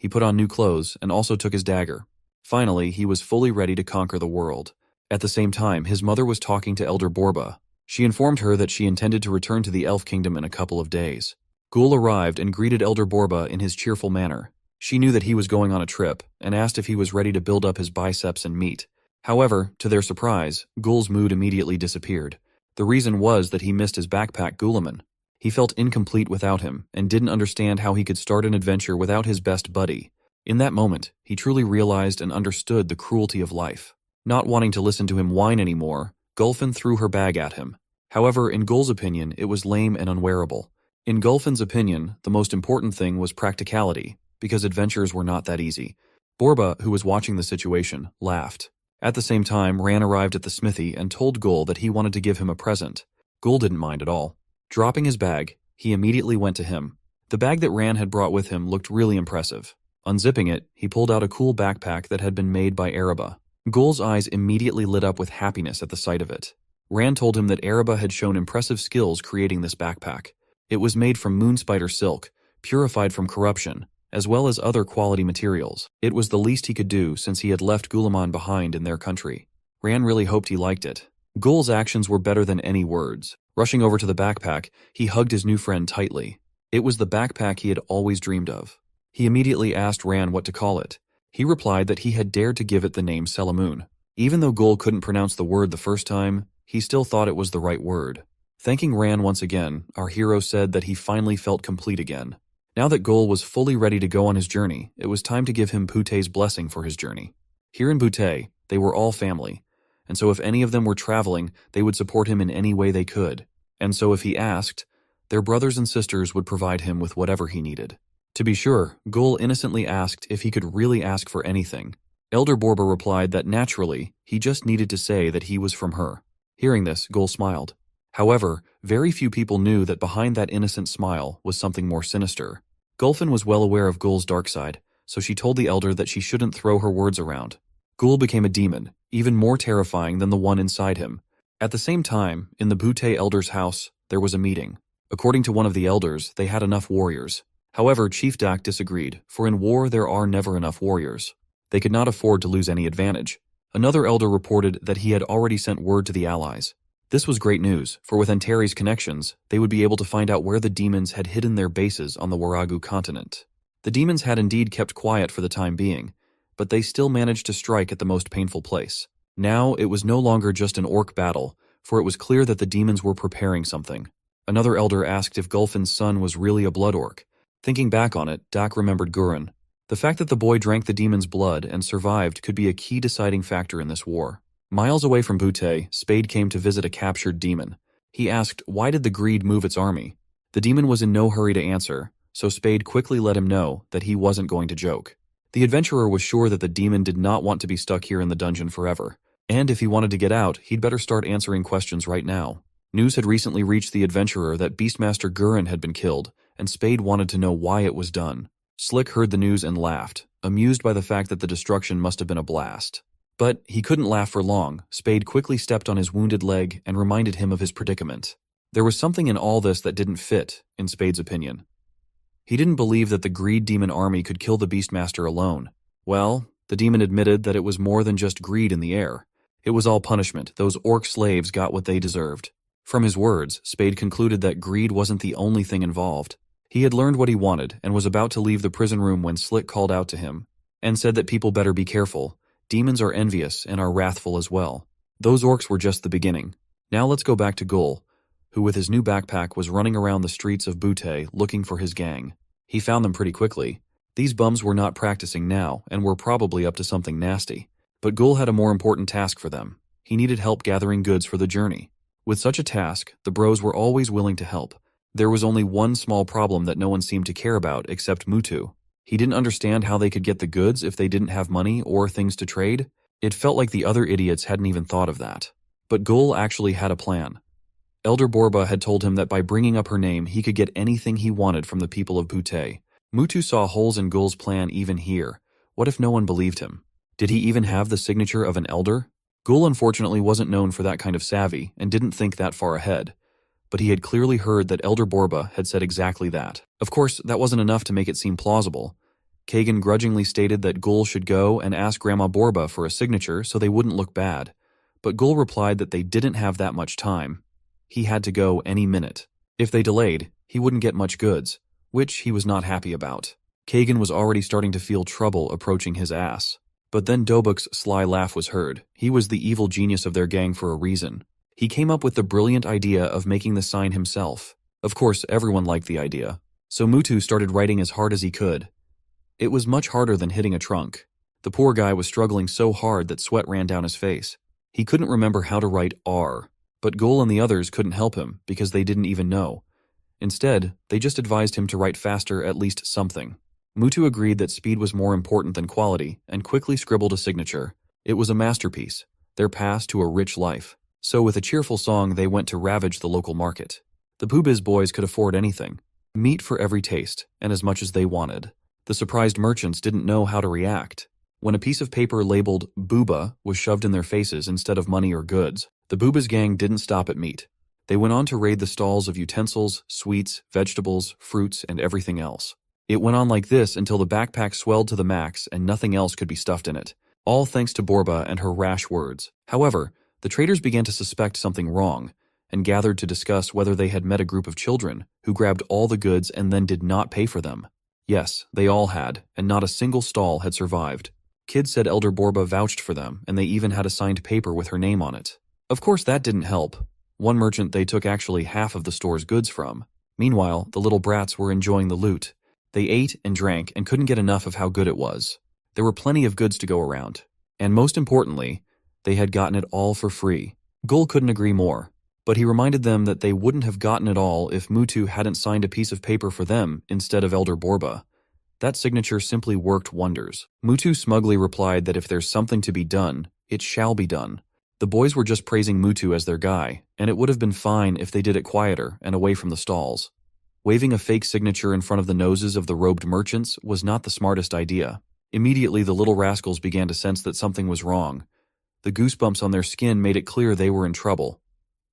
He put on new clothes and also took his dagger. Finally, he was fully ready to conquer the world. At the same time, his mother was talking to Elder Borba. She informed her that she intended to return to the Elf Kingdom in a couple of days. Ghoul arrived and greeted Elder Borba in his cheerful manner. She knew that he was going on a trip and asked if he was ready to build up his biceps and meat. However, to their surprise, Ghoul's mood immediately disappeared. The reason was that he missed his backpack Ghouliman. He felt incomplete without him and didn't understand how he could start an adventure without his best buddy. In that moment, he truly realized and understood the cruelty of life. Not wanting to listen to him whine anymore, Gulfin threw her bag at him. However, in Ghoul's opinion, it was lame and unwearable. In Gulfin's opinion, the most important thing was practicality, because adventures were not that easy. Borba, who was watching the situation, laughed. At the same time, Ran arrived at the smithy and told Ghoul that he wanted to give him a present. Ghoul didn't mind at all. Dropping his bag, he immediately went to him. The bag that Ran had brought with him looked really impressive. Unzipping it, he pulled out a cool backpack that had been made by Araba. Ghoul's eyes immediately lit up with happiness at the sight of it. Ran told him that Araba had shown impressive skills creating this backpack. It was made from moonspider silk, purified from corruption, as well as other quality materials. It was the least he could do since he had left Guliman behind in their country. Ran really hoped he liked it. Ghoul's actions were better than any words. Rushing over to the backpack, he hugged his new friend tightly. It was the backpack he had always dreamed of. He immediately asked Ran what to call it. He replied that he had dared to give it the name Selamun. Even though Ghoul couldn't pronounce the word the first time, he still thought it was the right word. Thanking Ran once again, our hero said that he finally felt complete again. Now that Ghoul was fully ready to go on his journey, it was time to give him Pute's blessing for his journey. Here in Pute, they were all family, and so if any of them were traveling, they would support him in any way they could. And so if he asked, their brothers and sisters would provide him with whatever he needed. To be sure, Ghoul innocently asked if he could really ask for anything. Elder Borba replied that naturally, he just needed to say that he was from her. Hearing this, Ghoul smiled. However, very few people knew that behind that innocent smile was something more sinister. Gulfin was well aware of Ghoul's dark side, so she told the elder that she shouldn't throw her words around. Ghoul became a demon, even more terrifying than the one inside him. At the same time, in the Butte elder's house, there was a meeting. According to one of the elders, they had enough warriors. However, Chief Dak disagreed, for in war there are never enough warriors. They could not afford to lose any advantage. Another elder reported that he had already sent word to the allies. This was great news, for with Antari's connections, they would be able to find out where the demons had hidden their bases on the Waragu continent. The demons had indeed kept quiet for the time being, but they still managed to strike at the most painful place. Now, it was no longer just an orc battle, for it was clear that the demons were preparing something. Another elder asked if Gulfin's son was really a blood orc. Thinking back on it, Dak remembered Gurren. The fact that the boy drank the demon's blood and survived could be a key deciding factor in this war. Miles away from Butte, Spade came to visit a captured demon. He asked, why did the greed move its army? The demon was in no hurry to answer, so Spade quickly let him know that he wasn't going to joke. The adventurer was sure that the demon did not want to be stuck here in the dungeon forever, and if he wanted to get out, he'd better start answering questions right now. News had recently reached the adventurer that Beastmaster Gurren had been killed, and Spade wanted to know why it was done. Slick heard the news and laughed, amused by the fact that the destruction must have been a blast. But he couldn't laugh for long. Spade quickly stepped on his wounded leg and reminded him of his predicament. There was something in all this that didn't fit, in Spade's opinion. He didn't believe that the greed demon army could kill the Beastmaster alone. Well, the demon admitted that it was more than just greed in the air. It was all punishment. Those orc slaves got what they deserved. From his words, Spade concluded that greed wasn't the only thing involved. He had learned what he wanted and was about to leave the prison room when Slick called out to him and said that people better be careful. Demons are envious and are wrathful as well. Those orcs were just the beginning. Now let's go back to Gul, who with his new backpack was running around the streets of Butte looking for his gang. He found them pretty quickly. These bums were not practicing now and were probably up to something nasty. But Gul had a more important task for them. He needed help gathering goods for the journey. With such a task, the bros were always willing to help. There was only one small problem that no one seemed to care about except Mutu. He didn't understand how they could get the goods if they didn't have money or things to trade. It felt like the other idiots hadn't even thought of that. But Gul actually had a plan. Elder Borba had told him that by bringing up her name, he could get anything he wanted from the people of Butte. Mutu saw holes in Gul's plan even here. What if no one believed him? Did he even have the signature of an elder? Gul unfortunately wasn't known for that kind of savvy and didn't think that far ahead. But he had clearly heard that Elder Borba had said exactly that. Of course, that wasn't enough to make it seem plausible. Kagan grudgingly stated that Gul should go and ask Grandma Borba for a signature so they wouldn't look bad, but Gul replied that they didn't have that much time. He had to go any minute. If they delayed, he wouldn't get much goods, which he was not happy about. Kagan was already starting to feel trouble approaching his ass. But then Dobuk's sly laugh was heard. He was the evil genius of their gang for a reason. He came up with the brilliant idea of making the sign himself. Of course, everyone liked the idea. So Mutu started writing as hard as he could. It was much harder than hitting a trunk. The poor guy was struggling so hard that sweat ran down his face. He couldn't remember how to write R, but Gul and the others couldn't help him because they didn't even know. Instead, they just advised him to write faster at least something. Mutu agreed that speed was more important than quality and quickly scribbled a signature. It was a masterpiece, their path to a rich life. So with a cheerful song, they went to ravage the local market. The Poobiz boys could afford anything, meat for every taste, and as much as they wanted. The surprised merchants didn't know how to react. When a piece of paper labeled Booba was shoved in their faces instead of money or goods, the Boobiz gang didn't stop at meat. They went on to raid the stalls of utensils, sweets, vegetables, fruits, and everything else. It went on like this until the backpack swelled to the max and nothing else could be stuffed in it. All thanks to Borba and her rash words. However, the traders began to suspect something wrong and gathered to discuss whether they had met a group of children who grabbed all the goods and then did not pay for them. Yes, they all had, and not a single stall had survived. Kids said Elder Borba vouched for them, and they even had a signed paper with her name on it. Of course, that didn't help. One merchant they took actually half of the store's goods from. Meanwhile, the little brats were enjoying the loot. They ate and drank and couldn't get enough of how good it was. There were plenty of goods to go around. And most importantly, they had gotten it all for free. Gul couldn't agree more, but he reminded them that they wouldn't have gotten it all if Mutu hadn't signed a piece of paper for them instead of Elder Borba. That signature simply worked wonders. Mutu smugly replied that if there's something to be done, it shall be done. The boys were just praising Mutu as their guy, and it would have been fine if they did it quieter and away from the stalls. Waving a fake signature in front of the noses of the robed merchants was not the smartest idea. Immediately, the little rascals began to sense that something was wrong. The goosebumps on their skin made it clear they were in trouble.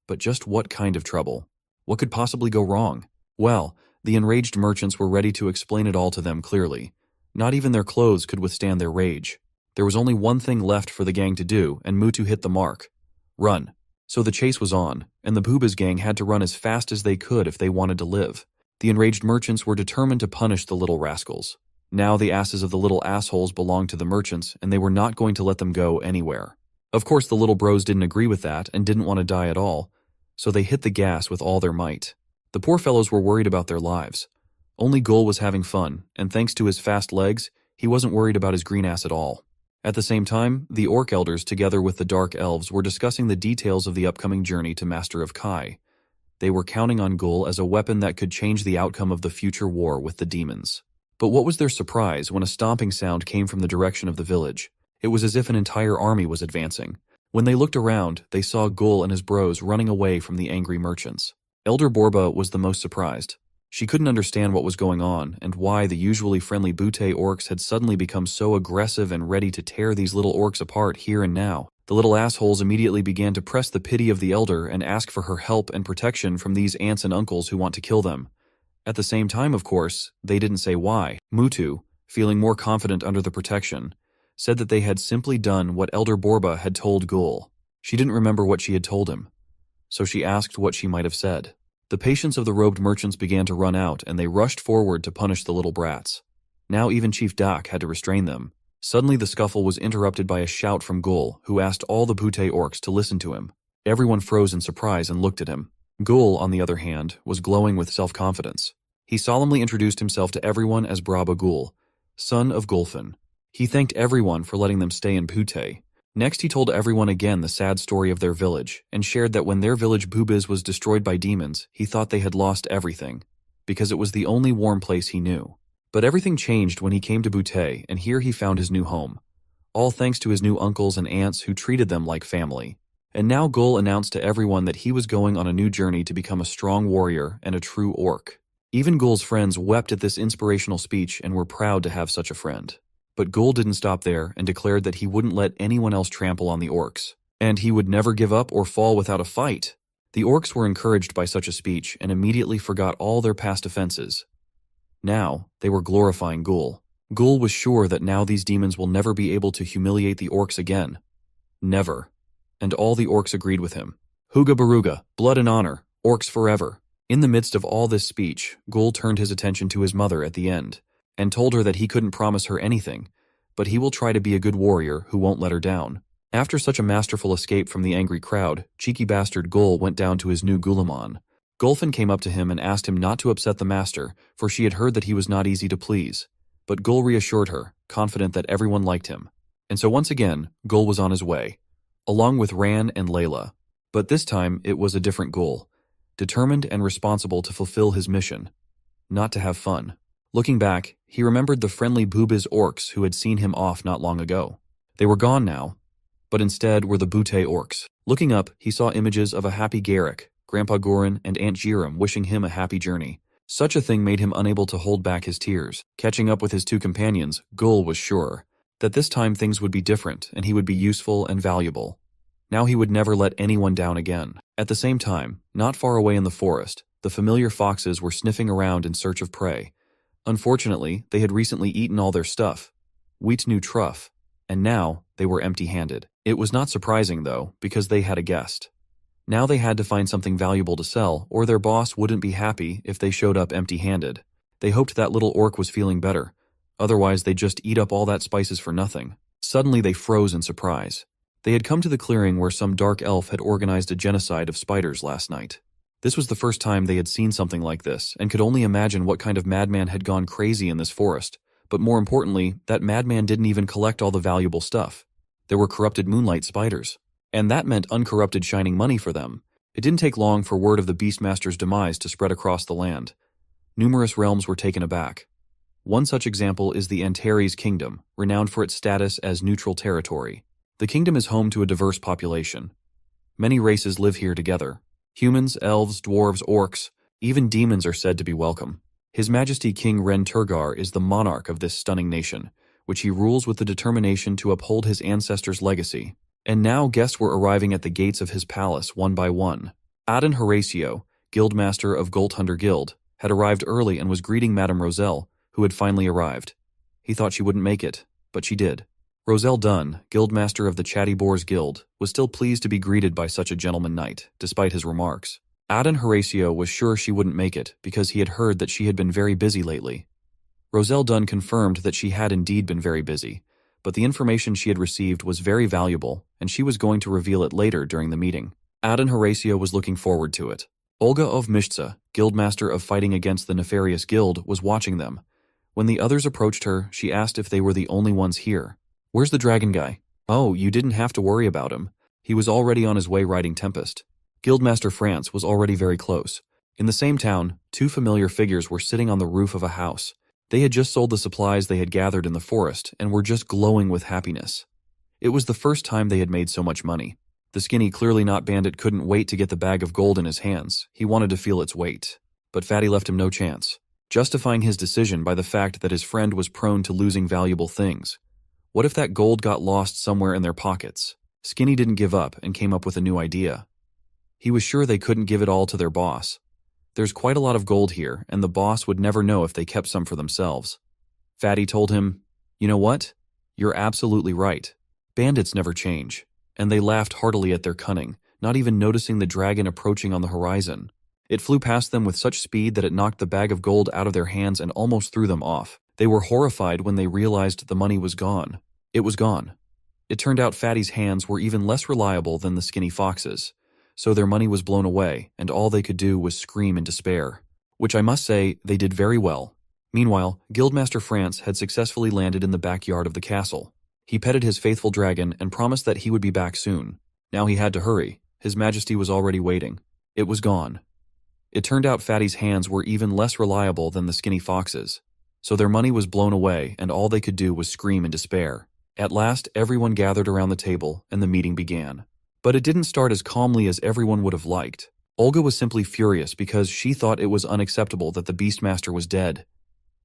But just what kind of trouble? What could possibly go wrong? Well, the enraged merchants were ready to explain it all to them clearly. Not even their clothes could withstand their rage. There was only one thing left for the gang to do, and Mutu hit the mark. Run. So the chase was on, and the Poobiz gang had to run as fast as they could if they wanted to live. The enraged merchants were determined to punish the little rascals. Now the asses of the little assholes belonged to the merchants, and they were not going to let them go anywhere. Of course, the little bros didn't agree with that and didn't want to die at all, so they hit the gas with all their might. The poor fellows were worried about their lives. Only Gul was having fun, and thanks to his fast legs, he wasn't worried about his green ass at all. At the same time, the Orc elders, together with the Dark Elves, were discussing the details of the upcoming journey to Master of Kai. They were counting on Gul as a weapon that could change the outcome of the future war with the demons. But what was their surprise when a stomping sound came from the direction of the village? It was as if an entire army was advancing. When they looked around, they saw Gul and his bros running away from the angry merchants. Elder Borba was the most surprised. She couldn't understand what was going on and why the usually friendly Butte orcs had suddenly become so aggressive and ready to tear these little orcs apart here and now. The little assholes immediately began to press the pity of the elder and ask for her help and protection from these aunts and uncles who want to kill them. At the same time, of course, they didn't say why. Mutu, feeling more confident under the protection, said that they had simply done what Elder Borba had told Gul. She didn't remember what she had told him, so she asked what she might have said. The patience of the robed merchants began to run out, and they rushed forward to punish the little brats. Now even Chief Dak had to restrain them. Suddenly the scuffle was interrupted by a shout from Gul, who asked all the Butte orcs to listen to him. Everyone froze in surprise and looked at him. Gul, on the other hand, was glowing with self-confidence. He solemnly introduced himself to everyone as Braba Gul, son of Gulfin. He thanked everyone for letting them stay in Butte. Next he told everyone again the sad story of their village, and shared that when their village Poobiz was destroyed by demons, he thought they had lost everything, because it was the only warm place he knew. But everything changed when he came to Butte, and here he found his new home. All thanks to his new uncles and aunts who treated them like family. And now Gul announced to everyone that he was going on a new journey to become a strong warrior and a true orc. Even Gul's friends wept at this inspirational speech and were proud to have such a friend. But Gul didn't stop there and declared that he wouldn't let anyone else trample on the orcs, and he would never give up or fall without a fight. The orcs were encouraged by such a speech and immediately forgot all their past offenses. Now, they were glorifying Gul. Gul was sure that now these demons will never be able to humiliate the orcs again. Never. And all the orcs agreed with him. Huga Baruga, blood and honor, orcs forever. In the midst of all this speech, Gul turned his attention to his mother at the end, and told her that he couldn't promise her anything, but he will try to be a good warrior who won't let her down. After such a masterful escape from the angry crowd, cheeky bastard Gul went down to his new Gulamon. Gulfin came up to him and asked him not to upset the master, for she had heard that he was not easy to please. But Gul reassured her, confident that everyone liked him. And so once again, Gul was on his way, along with Ran and Layla. But this time, it was a different Gul, determined and responsible to fulfill his mission, not to have fun. Looking back, he remembered the friendly Boobiz orcs who had seen him off not long ago. They were gone now, but instead were the Butte orcs. Looking up, he saw images of a happy Garrick, Grandpa Gorin, and Aunt Jiram wishing him a happy journey. Such a thing made him unable to hold back his tears. Catching up with his two companions, Gul was sure that this time things would be different and he would be useful and valuable. Now he would never let anyone down again. At the same time, not far away in the forest, the familiar foxes were sniffing around in search of prey. Unfortunately, they had recently eaten all their stuff, wheat new truff, and now they were empty-handed. It was not surprising, though, because they had a guest. Now they had to find something valuable to sell, or their boss wouldn't be happy if they showed up empty-handed. They hoped that little orc was feeling better, otherwise they'd just eat up all that spices for nothing. Suddenly they froze in surprise. They had come to the clearing where some dark elf had organized a genocide of spiders last night. This was the first time they had seen something like this, and could only imagine what kind of madman had gone crazy in this forest. But more importantly, that madman didn't even collect all the valuable stuff. There were corrupted moonlight spiders. And that meant uncorrupted shining money for them. It didn't take long for word of the Beastmaster's demise to spread across the land. Numerous realms were taken aback. One such example is the Antares Kingdom, renowned for its status as neutral territory. The kingdom is home to a diverse population. Many races live here together. Humans, elves, dwarves, orcs, even demons are said to be welcome. His Majesty King Ren Turgar is the monarch of this stunning nation, which he rules with the determination to uphold his ancestors' legacy. And now guests were arriving at the gates of his palace one by one. Aden Horatio, guildmaster of Golthunder Guild, had arrived early and was greeting Madame Roselle, who had finally arrived. He thought she wouldn't make it, but she did. Roselle Dunn, guildmaster of the Chatty Boars Guild, was still pleased to be greeted by such a gentleman knight, despite his remarks. Aden Horatio was sure she wouldn't make it because he had heard that she had been very busy lately. Roselle Dunn confirmed that she had indeed been very busy, but the information she had received was very valuable, and she was going to reveal it later during the meeting. Aden Horatio was looking forward to it. Olga of Mishza, guildmaster of Fighting Against the Nefarious Guild, was watching them. When the others approached her, she asked if they were the only ones here. "Where's the dragon guy?" "Oh, you didn't have to worry about him. He was already on his way riding Tempest." Guildmaster France was already very close. In the same town, two familiar figures were sitting on the roof of a house. They had just sold the supplies they had gathered in the forest and were just glowing with happiness. It was the first time they had made so much money. The skinny, clearly not bandit couldn't wait to get the bag of gold in his hands. He wanted to feel its weight. But Fatty left him no chance, justifying his decision by the fact that his friend was prone to losing valuable things. What if that gold got lost somewhere in their pockets? Skinny didn't give up and came up with a new idea. He was sure they couldn't give it all to their boss. There's quite a lot of gold here, and the boss would never know if they kept some for themselves. Fatty told him, "You know what? You're absolutely right. Bandits never change." And they laughed heartily at their cunning, not even noticing the dragon approaching on the horizon. It flew past them with such speed that it knocked the bag of gold out of their hands and almost threw them off. They were horrified when they realized the money was gone. It was gone. It turned out Fatty's hands were even less reliable than the skinny fox's, so their money was blown away, and all they could do was scream in despair. Which I must say, they did very well. Meanwhile, Guildmaster France had successfully landed in the backyard of the castle. He petted his faithful dragon and promised that he would be back soon. Now he had to hurry. His Majesty was already waiting. It was gone. It turned out Fatty's hands were even less reliable than the skinny fox's, so their money was blown away and all they could do was scream in despair. At last, everyone gathered around the table and the meeting began. But it didn't start as calmly as everyone would have liked. Olga was simply furious because she thought it was unacceptable that the Beastmaster was dead.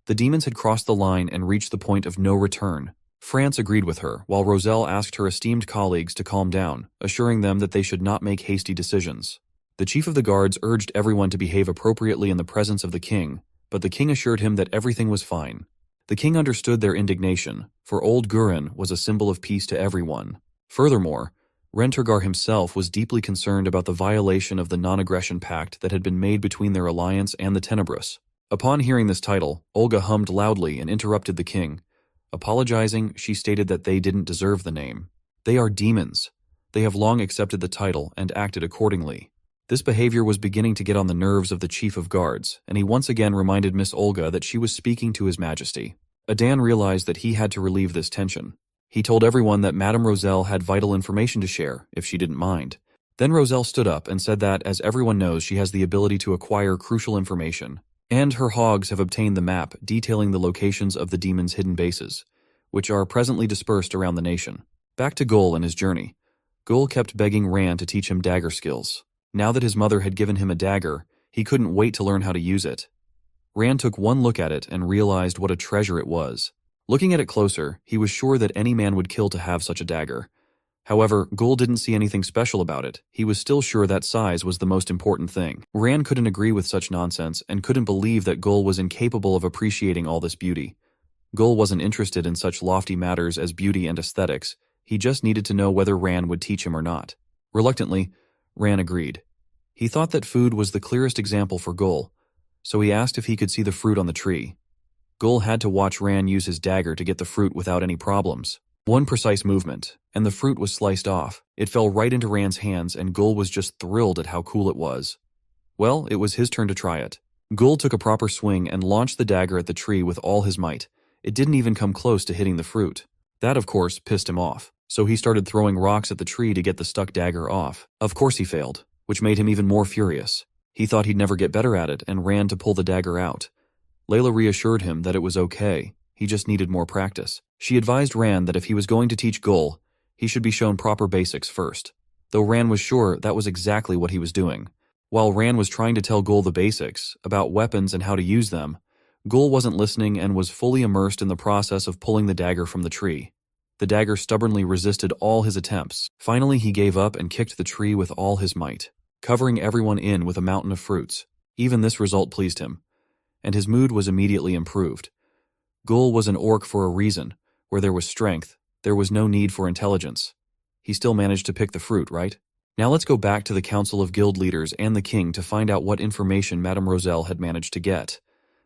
The demons had crossed the line and reached the point of no return. France agreed with her, while Roselle asked her esteemed colleagues to calm down, assuring them that they should not make hasty decisions. The chief of the guards urged everyone to behave appropriately in the presence of the king, but the king assured him that everything was fine. The king understood their indignation, for old Gurin was a symbol of peace to everyone. Furthermore, Renturgar himself was deeply concerned about the violation of the non-aggression pact that had been made between their alliance and the Tenebrous. Upon hearing this title, Olga hummed loudly and interrupted the king. Apologizing, she stated that they didn't deserve the name. They are demons. They have long accepted the title and acted accordingly. This behavior was beginning to get on the nerves of the chief of guards, and he once again reminded Miss Olga that she was speaking to His Majesty. Adan realized that he had to relieve this tension. He told everyone that Madame Roselle had vital information to share, if she didn't mind. Then Roselle stood up and said that, as everyone knows, she has the ability to acquire crucial information, and her hogs have obtained the map detailing the locations of the demons' hidden bases, which are presently dispersed around the nation. Back to Gul and his journey. Gul kept begging Rand to teach him dagger skills. Now that his mother had given him a dagger, he couldn't wait to learn how to use it. Rand took one look at it and realized what a treasure it was. Looking at it closer, he was sure that any man would kill to have such a dagger. However, Gul didn't see anything special about it. He was still sure that size was the most important thing. Rand couldn't agree with such nonsense and couldn't believe that Gul was incapable of appreciating all this beauty. Gul wasn't interested in such lofty matters as beauty and aesthetics. He just needed to know whether Rand would teach him or not. Reluctantly, Rand agreed. He thought that food was the clearest example for Gul, so he asked if he could see the fruit on the tree. Gul had to watch Rand use his dagger to get the fruit without any problems. One precise movement, and the fruit was sliced off. It fell right into Rand's hands, and Gul was just thrilled at how cool it was. Well, it was his turn to try it. Gul took a proper swing and launched the dagger at the tree with all his might. It didn't even come close to hitting the fruit. That, of course, pissed him off, so he started throwing rocks at the tree to get the stuck dagger off. Of course he failed, which made him even more furious. He thought he'd never get better at it and ran to pull the dagger out. Layla reassured him that it was okay, he just needed more practice. She advised Rand that if he was going to teach Gul, he should be shown proper basics first, though Rand was sure that was exactly what he was doing. While Rand was trying to tell Gul the basics, about weapons and how to use them, Gul wasn't listening and was fully immersed in the process of pulling the dagger from the tree. The dagger stubbornly resisted all his attempts. Finally, he gave up and kicked the tree with all his might, covering everyone in with a mountain of fruits. Even this result pleased him, and his mood was immediately improved. Gul was an orc for a reason. Where there was strength, there was no need for intelligence. He still managed to pick the fruit, right? Now let's go back to the Council of Guild Leaders and the King to find out what information Madame Roselle had managed to get.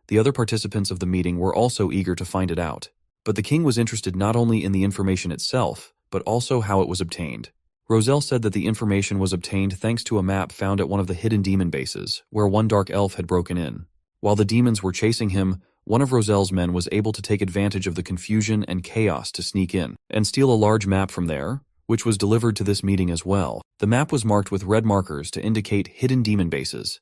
The other participants of the meeting were also eager to find it out. But the King was interested not only in the information itself, but also how it was obtained. Roselle said that the information was obtained thanks to a map found at one of the hidden demon bases, where one dark elf had broken in. While the demons were chasing him, one of Roselle's men was able to take advantage of the confusion and chaos to sneak in and steal a large map from there, which was delivered to this meeting as well. The map was marked with red markers to indicate hidden demon bases,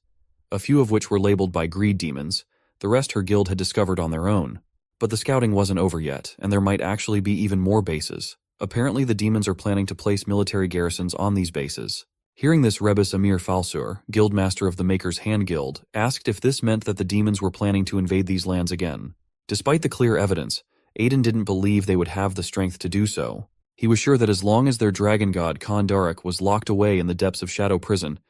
a few of which were labeled by greed demons. The rest her guild had discovered on their own. But the scouting wasn't over yet, and there might actually be even more bases. Apparently the demons are planning to place military garrisons on these bases. Hearing this, Rebus Amir Falsur, guildmaster of the Maker's Hand Guild, asked if this meant that the demons were planning to invade these lands again. Despite the clear evidence, Aiden didn't believe they would have the strength to do so. He was sure that as long as their dragon god Kondarik was locked away in the depths of Shadow Prison,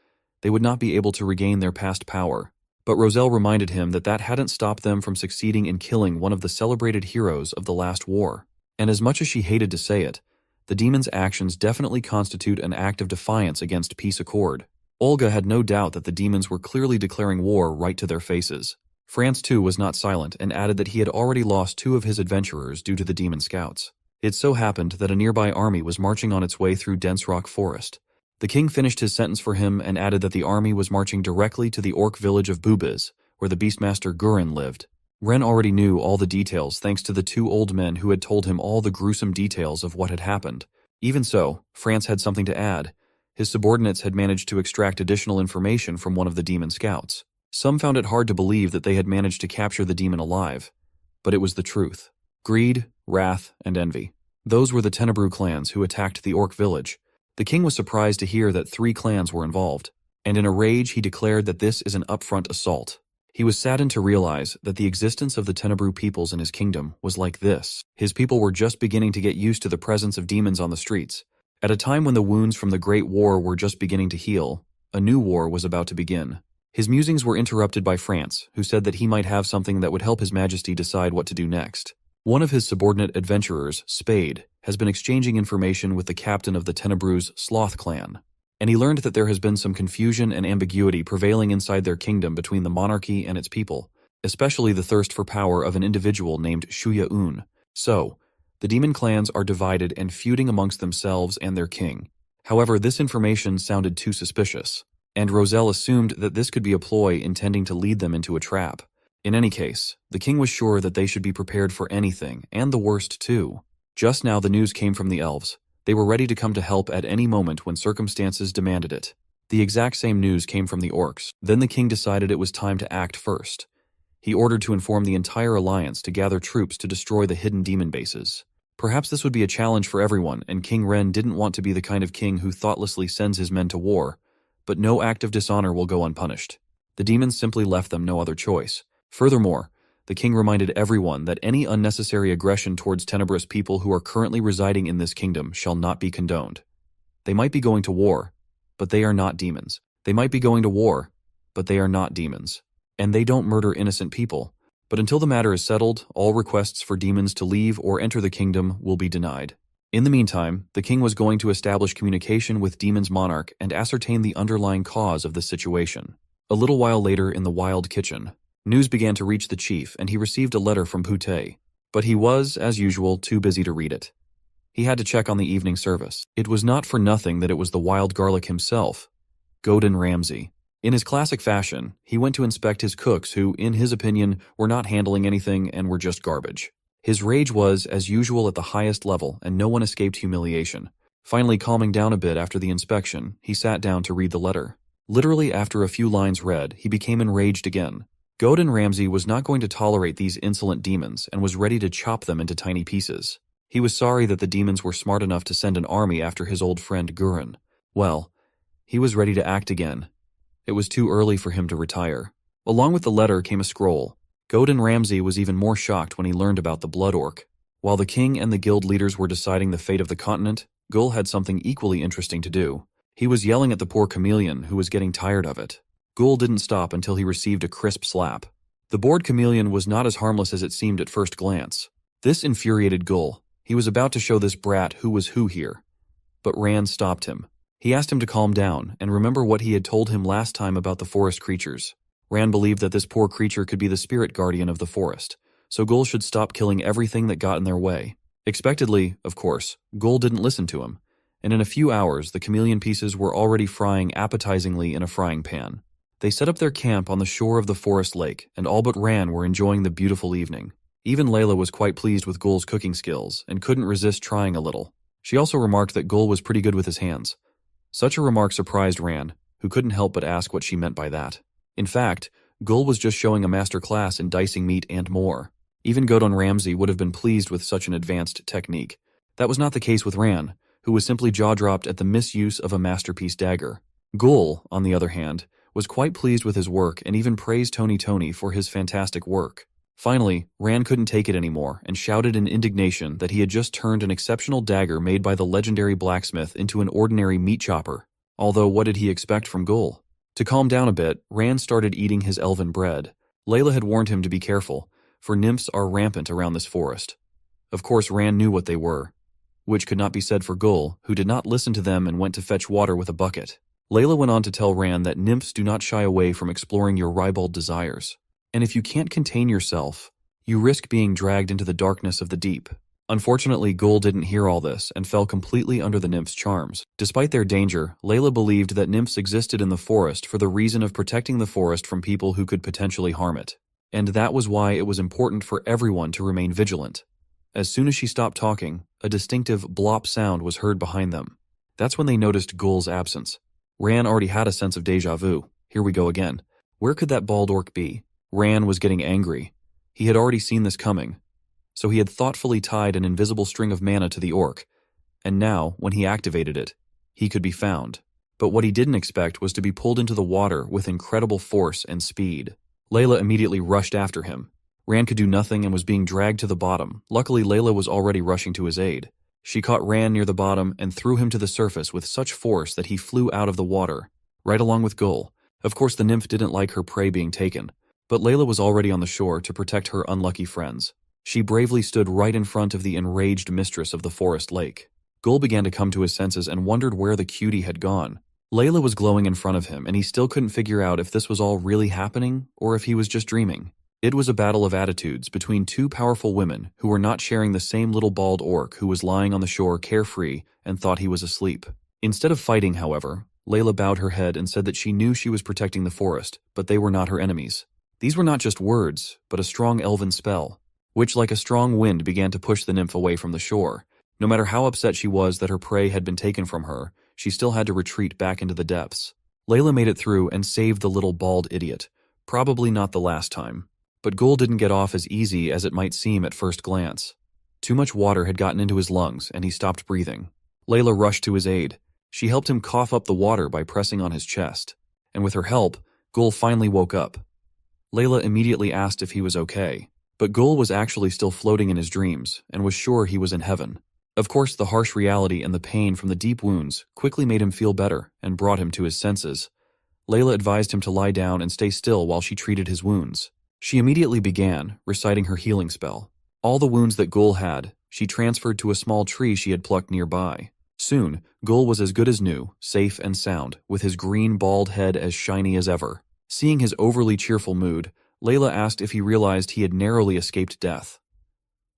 they would not be able to regain their past power. But Roselle reminded him that that hadn't stopped them from succeeding in killing one of the celebrated heroes of the last war. And as much as she hated to say it, the demons' actions definitely constitute an act of defiance against peace accord. Olga had no doubt that the demons were clearly declaring war right to their faces. France too was not silent and added that he had already lost 2 of his adventurers due to the demon scouts. It so happened that a nearby army was marching on its way through dense rock forest. The king finished his sentence for him and added that the army was marching directly to the orc village of Bubiz, where the beastmaster Gurin lived. Ren already knew all the details thanks to the 2 old men who had told him all the gruesome details of what had happened. Even so, France had something to add. His subordinates had managed to extract additional information from one of the demon scouts. Some found it hard to believe that they had managed to capture the demon alive. But it was the truth. Greed, wrath, and envy. Those were the Tenebrew clans who attacked the orc village. The king was surprised to hear that 3 clans were involved, and in a rage he declared that this is an upfront assault. He was saddened to realize that the existence of the Tenebrew peoples in his kingdom was like this. His people were just beginning to get used to the presence of demons on the streets. At a time when the wounds from the Great War were just beginning to heal, a new war was about to begin. His musings were interrupted by France, who said that he might have something that would help His Majesty decide what to do next. One of his subordinate adventurers, Spade, has been exchanging information with the captain of the Tenebrous Sloth clan, and he learned that there has been some confusion and ambiguity prevailing inside their kingdom between the monarchy and its people, especially the thirst for power of an individual named Shuya Un. So, the demon clans are divided and feuding amongst themselves and their king. However, this information sounded too suspicious, and Roselle assumed that this could be a ploy intending to lead them into a trap. In any case, the king was sure that they should be prepared for anything, and the worst too. Just now the news came from the elves. They were ready to come to help at any moment when circumstances demanded it. The exact same news came from the orcs. Then the king decided it was time to act first. He ordered to inform the entire alliance to gather troops to destroy the hidden demon bases. Perhaps this would be a challenge for everyone, and King Ren didn't want to be the kind of king who thoughtlessly sends his men to war, but no act of dishonor will go unpunished. The demons simply left them no other choice. Furthermore, the king reminded everyone that any unnecessary aggression towards tenebrous people who are currently residing in this kingdom shall not be condoned. They might be going to war, but they are not demons. They might be going to war, but they are not demons. And they don't murder innocent people. But until the matter is settled, all requests for demons to leave or enter the kingdom will be denied. In the meantime, the king was going to establish communication with Demon's monarch and ascertain the underlying cause of the situation. A little while later in the wild kitchen, news began to reach the chief and he received a letter from Pute. But he was, as usual, too busy to read it. He had to check on the evening service. It was not for nothing that it was the wild garlic himself, Gordon Ramsay. In his classic fashion, he went to inspect his cooks who, in his opinion, were not handling anything and were just garbage. His rage was, as usual, at the highest level, and no one escaped humiliation. Finally calming down a bit after the inspection, he sat down to read the letter. Literally after a few lines read, he became enraged again. Gordon Ramsay was not going to tolerate these insolent demons and was ready to chop them into tiny pieces. He was sorry that the demons were smart enough to send an army after his old friend Gurren. Well, he was ready to act again. It was too early for him to retire. Along with the letter came a scroll. Gordon Ramsay was even more shocked when he learned about the Blood Orc. While the king and the guild leaders were deciding the fate of the continent, Gul had something equally interesting to do. He was yelling at the poor chameleon who was getting tired of it. Gul didn't stop until he received a crisp slap. The bored chameleon was not as harmless as it seemed at first glance. This infuriated Gul. He was about to show this brat who was who here. But Rand stopped him. He asked him to calm down and remember what he had told him last time about the forest creatures. Rand believed that this poor creature could be the spirit guardian of the forest, so Gul should stop killing everything that got in their way. Expectedly, of course, Gul didn't listen to him, and in a few hours the chameleon pieces were already frying appetizingly in a frying pan. They set up their camp on the shore of the forest lake, and all but Rand were enjoying the beautiful evening. Even Layla was quite pleased with Gul's cooking skills and couldn't resist trying a little. She also remarked that Gul was pretty good with his hands. Such a remark surprised Rand, who couldn't help but ask what she meant by that. In fact, Gul was just showing a master class in dicing meat and more. Even Gordon Ramsay would have been pleased with such an advanced technique. That was not the case with Rand, who was simply jaw-dropped at the misuse of a masterpiece dagger. Gul, on the other hand, was quite pleased with his work and even praised Tony for his fantastic work. Finally, Rand couldn't take it anymore and shouted in indignation that he had just turned an exceptional dagger made by the legendary blacksmith into an ordinary meat chopper. Although what did he expect from Gul? To calm down a bit, Rand started eating his elven bread. Layla had warned him to be careful, for nymphs are rampant around this forest. Of course, Rand knew what they were, which could not be said for Gul, who did not listen to them and went to fetch water with a bucket. Layla went on to tell Rand that nymphs do not shy away from exploring your ribald desires. And if you can't contain yourself, you risk being dragged into the darkness of the deep. Unfortunately, Gul didn't hear all this and fell completely under the nymphs' charms. Despite their danger, Layla believed that nymphs existed in the forest for the reason of protecting the forest from people who could potentially harm it. And that was why it was important for everyone to remain vigilant. As soon as she stopped talking, a distinctive blop sound was heard behind them. That's when they noticed Gul's absence. Ran already had a sense of déjà vu. Here we go again. Where could that bald orc be? Ran was getting angry. He had already seen this coming. So he had thoughtfully tied an invisible string of mana to the orc, and now, when he activated it, he could be found. But what he didn't expect was to be pulled into the water with incredible force and speed. Layla immediately rushed after him. Ran could do nothing and was being dragged to the bottom. Luckily, Layla was already rushing to his aid. She caught Ran near the bottom and threw him to the surface with such force that he flew out of the water, right along with Gul. Of course, the nymph didn't like her prey being taken, but Layla was already on the shore to protect her unlucky friends. She bravely stood right in front of the enraged mistress of the forest lake. Gul began to come to his senses and wondered where the cutie had gone. Layla was glowing in front of him, and he still couldn't figure out if this was all really happening or if he was just dreaming. It was a battle of attitudes between two powerful women who were not sharing the same little bald orc who was lying on the shore carefree and thought he was asleep. Instead of fighting, however, Layla bowed her head and said that she knew she was protecting the forest, but they were not her enemies. These were not just words, but a strong elven spell, which like a strong wind began to push the nymph away from the shore. No matter how upset she was that her prey had been taken from her, she still had to retreat back into the depths. Layla made it through and saved the little bald idiot. Probably not the last time. But Gul didn't get off as easy as it might seem at first glance. Too much water had gotten into his lungs, and he stopped breathing. Layla rushed to his aid. She helped him cough up the water by pressing on his chest. And with her help, Gul finally woke up. Layla immediately asked if he was okay. But Gul was actually still floating in his dreams, and was sure he was in heaven. Of course, the harsh reality and the pain from the deep wounds quickly made him feel better and brought him to his senses. Layla advised him to lie down and stay still while she treated his wounds. She immediately began, reciting her healing spell. All the wounds that Gul had, she transferred to a small tree she had plucked nearby. Soon, Gul was as good as new, safe and sound, with his green bald head as shiny as ever. Seeing his overly cheerful mood, Layla asked if he realized he had narrowly escaped death.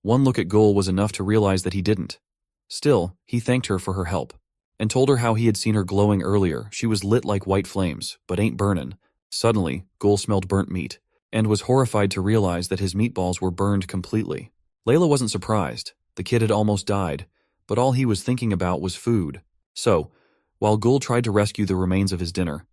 One look at Gul was enough to realize that he didn't. Still, he thanked her for her help, and told her how he had seen her glowing earlier. She was lit like white flames, but ain't burnin'. Suddenly, Gul smelled burnt meat, and was horrified to realize that his meatballs were burned completely. Layla wasn't surprised. The kid had almost died, but all he was thinking about was food. So, while Gul tried to rescue the remains of his dinner,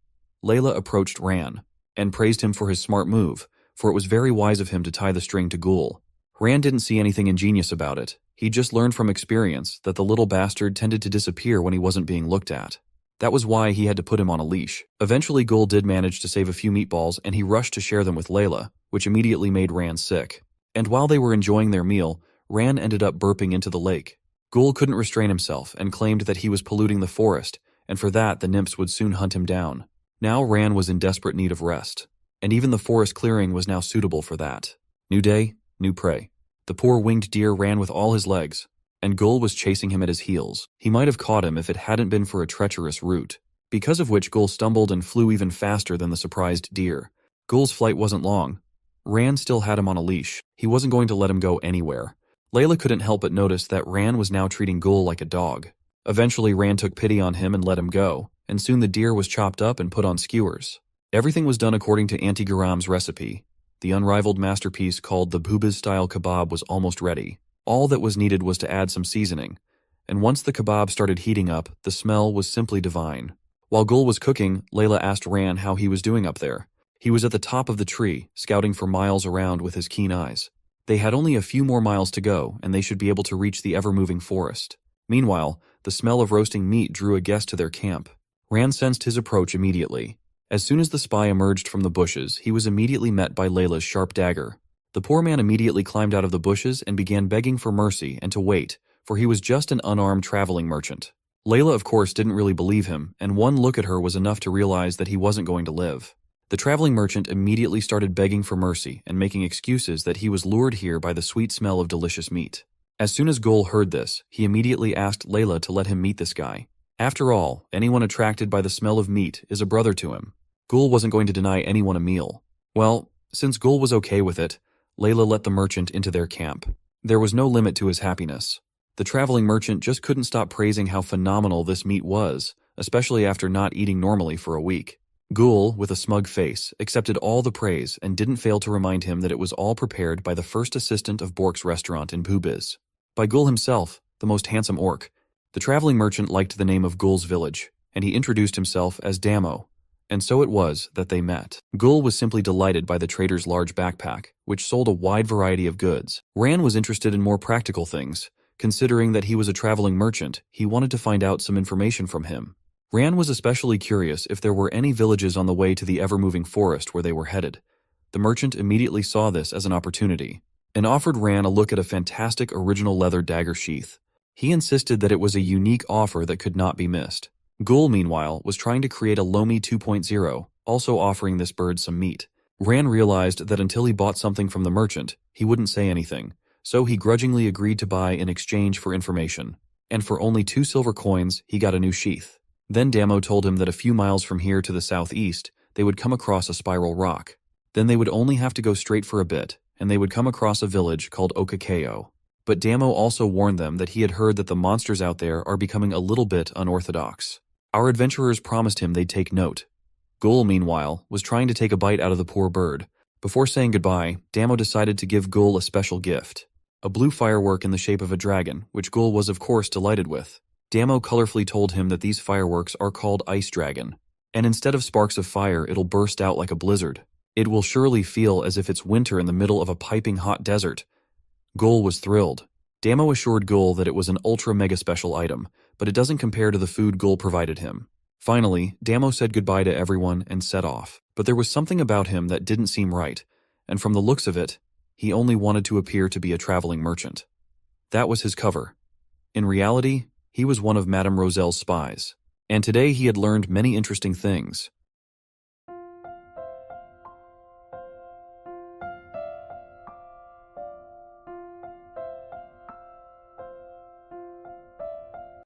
Layla approached Ran, and praised him for his smart move, for it was very wise of him to tie the string to Gul. Ran didn't see anything ingenious about it. He just learned from experience that the little bastard tended to disappear when he wasn't being looked at. That was why he had to put him on a leash. Eventually, Gul did manage to save a few meatballs, and he rushed to share them with Layla, which immediately made Ran sick. And while they were enjoying their meal, Ran ended up burping into the lake. Gul couldn't restrain himself and claimed that he was polluting the forest, and for that the nymphs would soon hunt him down. Now Ran was in desperate need of rest, and even the forest clearing was now suitable for that. New day, new prey. The poor winged deer ran with all his legs, and Gul was chasing him at his heels. He might have caught him if it hadn't been for a treacherous root, because of which Gul stumbled and flew even faster than the surprised deer. Gul's flight wasn't long. Ran still had him on a leash. He wasn't going to let him go anywhere. Layla couldn't help but notice that Ran was now treating Gul like a dog. Eventually, Ran took pity on him and let him go, and soon the deer was chopped up and put on skewers. Everything was done according to Auntie Garam's recipe. The unrivaled masterpiece called the Bubas-style kebab was almost ready. All that was needed was to add some seasoning, and once the kebab started heating up, the smell was simply divine. While Gul was cooking, Layla asked Ran how he was doing up there. He was at the top of the tree, scouting for miles around with his keen eyes. They had only a few more miles to go, and they should be able to reach the ever-moving forest. Meanwhile, the smell of roasting meat drew a guest to their camp. Ran sensed his approach immediately. As soon as the spy emerged from the bushes, he was immediately met by Layla's sharp dagger. The poor man immediately climbed out of the bushes and began begging for mercy and to wait, for he was just an unarmed traveling merchant. Layla, of course, didn't really believe him, and one look at her was enough to realize that he wasn't going to live. The traveling merchant immediately started begging for mercy and making excuses that he was lured here by the sweet smell of delicious meat. As soon as Gul heard this, he immediately asked Layla to let him meet this guy. After all, anyone attracted by the smell of meat is a brother to him. Gul wasn't going to deny anyone a meal. Well, since Gul was okay with it, Layla let the merchant into their camp. There was no limit to his happiness. The traveling merchant just couldn't stop praising how phenomenal this meat was, especially after not eating normally for a week. Gul, with a smug face, accepted all the praise and didn't fail to remind him that it was all prepared by the first assistant of Bork's restaurant in Pubiz. By Gul himself, the most handsome orc. The traveling merchant liked the name of Gul's village, and he introduced himself as Damo. And so it was that they met. Gul was simply delighted by the trader's large backpack, which sold a wide variety of goods. Ran was interested in more practical things. Considering that he was a traveling merchant, he wanted to find out some information from him. Ran was especially curious if there were any villages on the way to the ever-moving forest where they were headed. The merchant immediately saw this as an opportunity, and offered Ran a look at a fantastic original leather dagger sheath. He insisted that it was a unique offer that could not be missed. Gul, meanwhile, was trying to create a Lomi 2.0, also offering this bird some meat. Ran realized that until he bought something from the merchant, he wouldn't say anything, so he grudgingly agreed to buy in exchange for information. And for only 2 silver coins, he got a new sheath. Then Damo told him that a few miles from here to the southeast, they would come across a spiral rock. Then they would only have to go straight for a bit, and they would come across a village called Okakeo. But Damo also warned them that he had heard that the monsters out there are becoming a little bit unorthodox. Our adventurers promised him they'd take note. Gul, meanwhile, was trying to take a bite out of the poor bird. Before saying goodbye, Damo decided to give Gul a special gift. A blue firework in the shape of a dragon, which Gul was of course delighted with. Damo colorfully told him that these fireworks are called Ice Dragon, and instead of sparks of fire it'll burst out like a blizzard. It will surely feel as if it's winter in the middle of a piping hot desert. Gul was thrilled. Damo assured Gul that it was an ultra-mega special item, but it doesn't compare to the food Gul provided him. Finally, Damo said goodbye to everyone and set off, but there was something about him that didn't seem right, and from the looks of it, he only wanted to appear to be a traveling merchant. That was his cover. In reality, he was one of Madame Roselle's spies, and today he had learned many interesting things.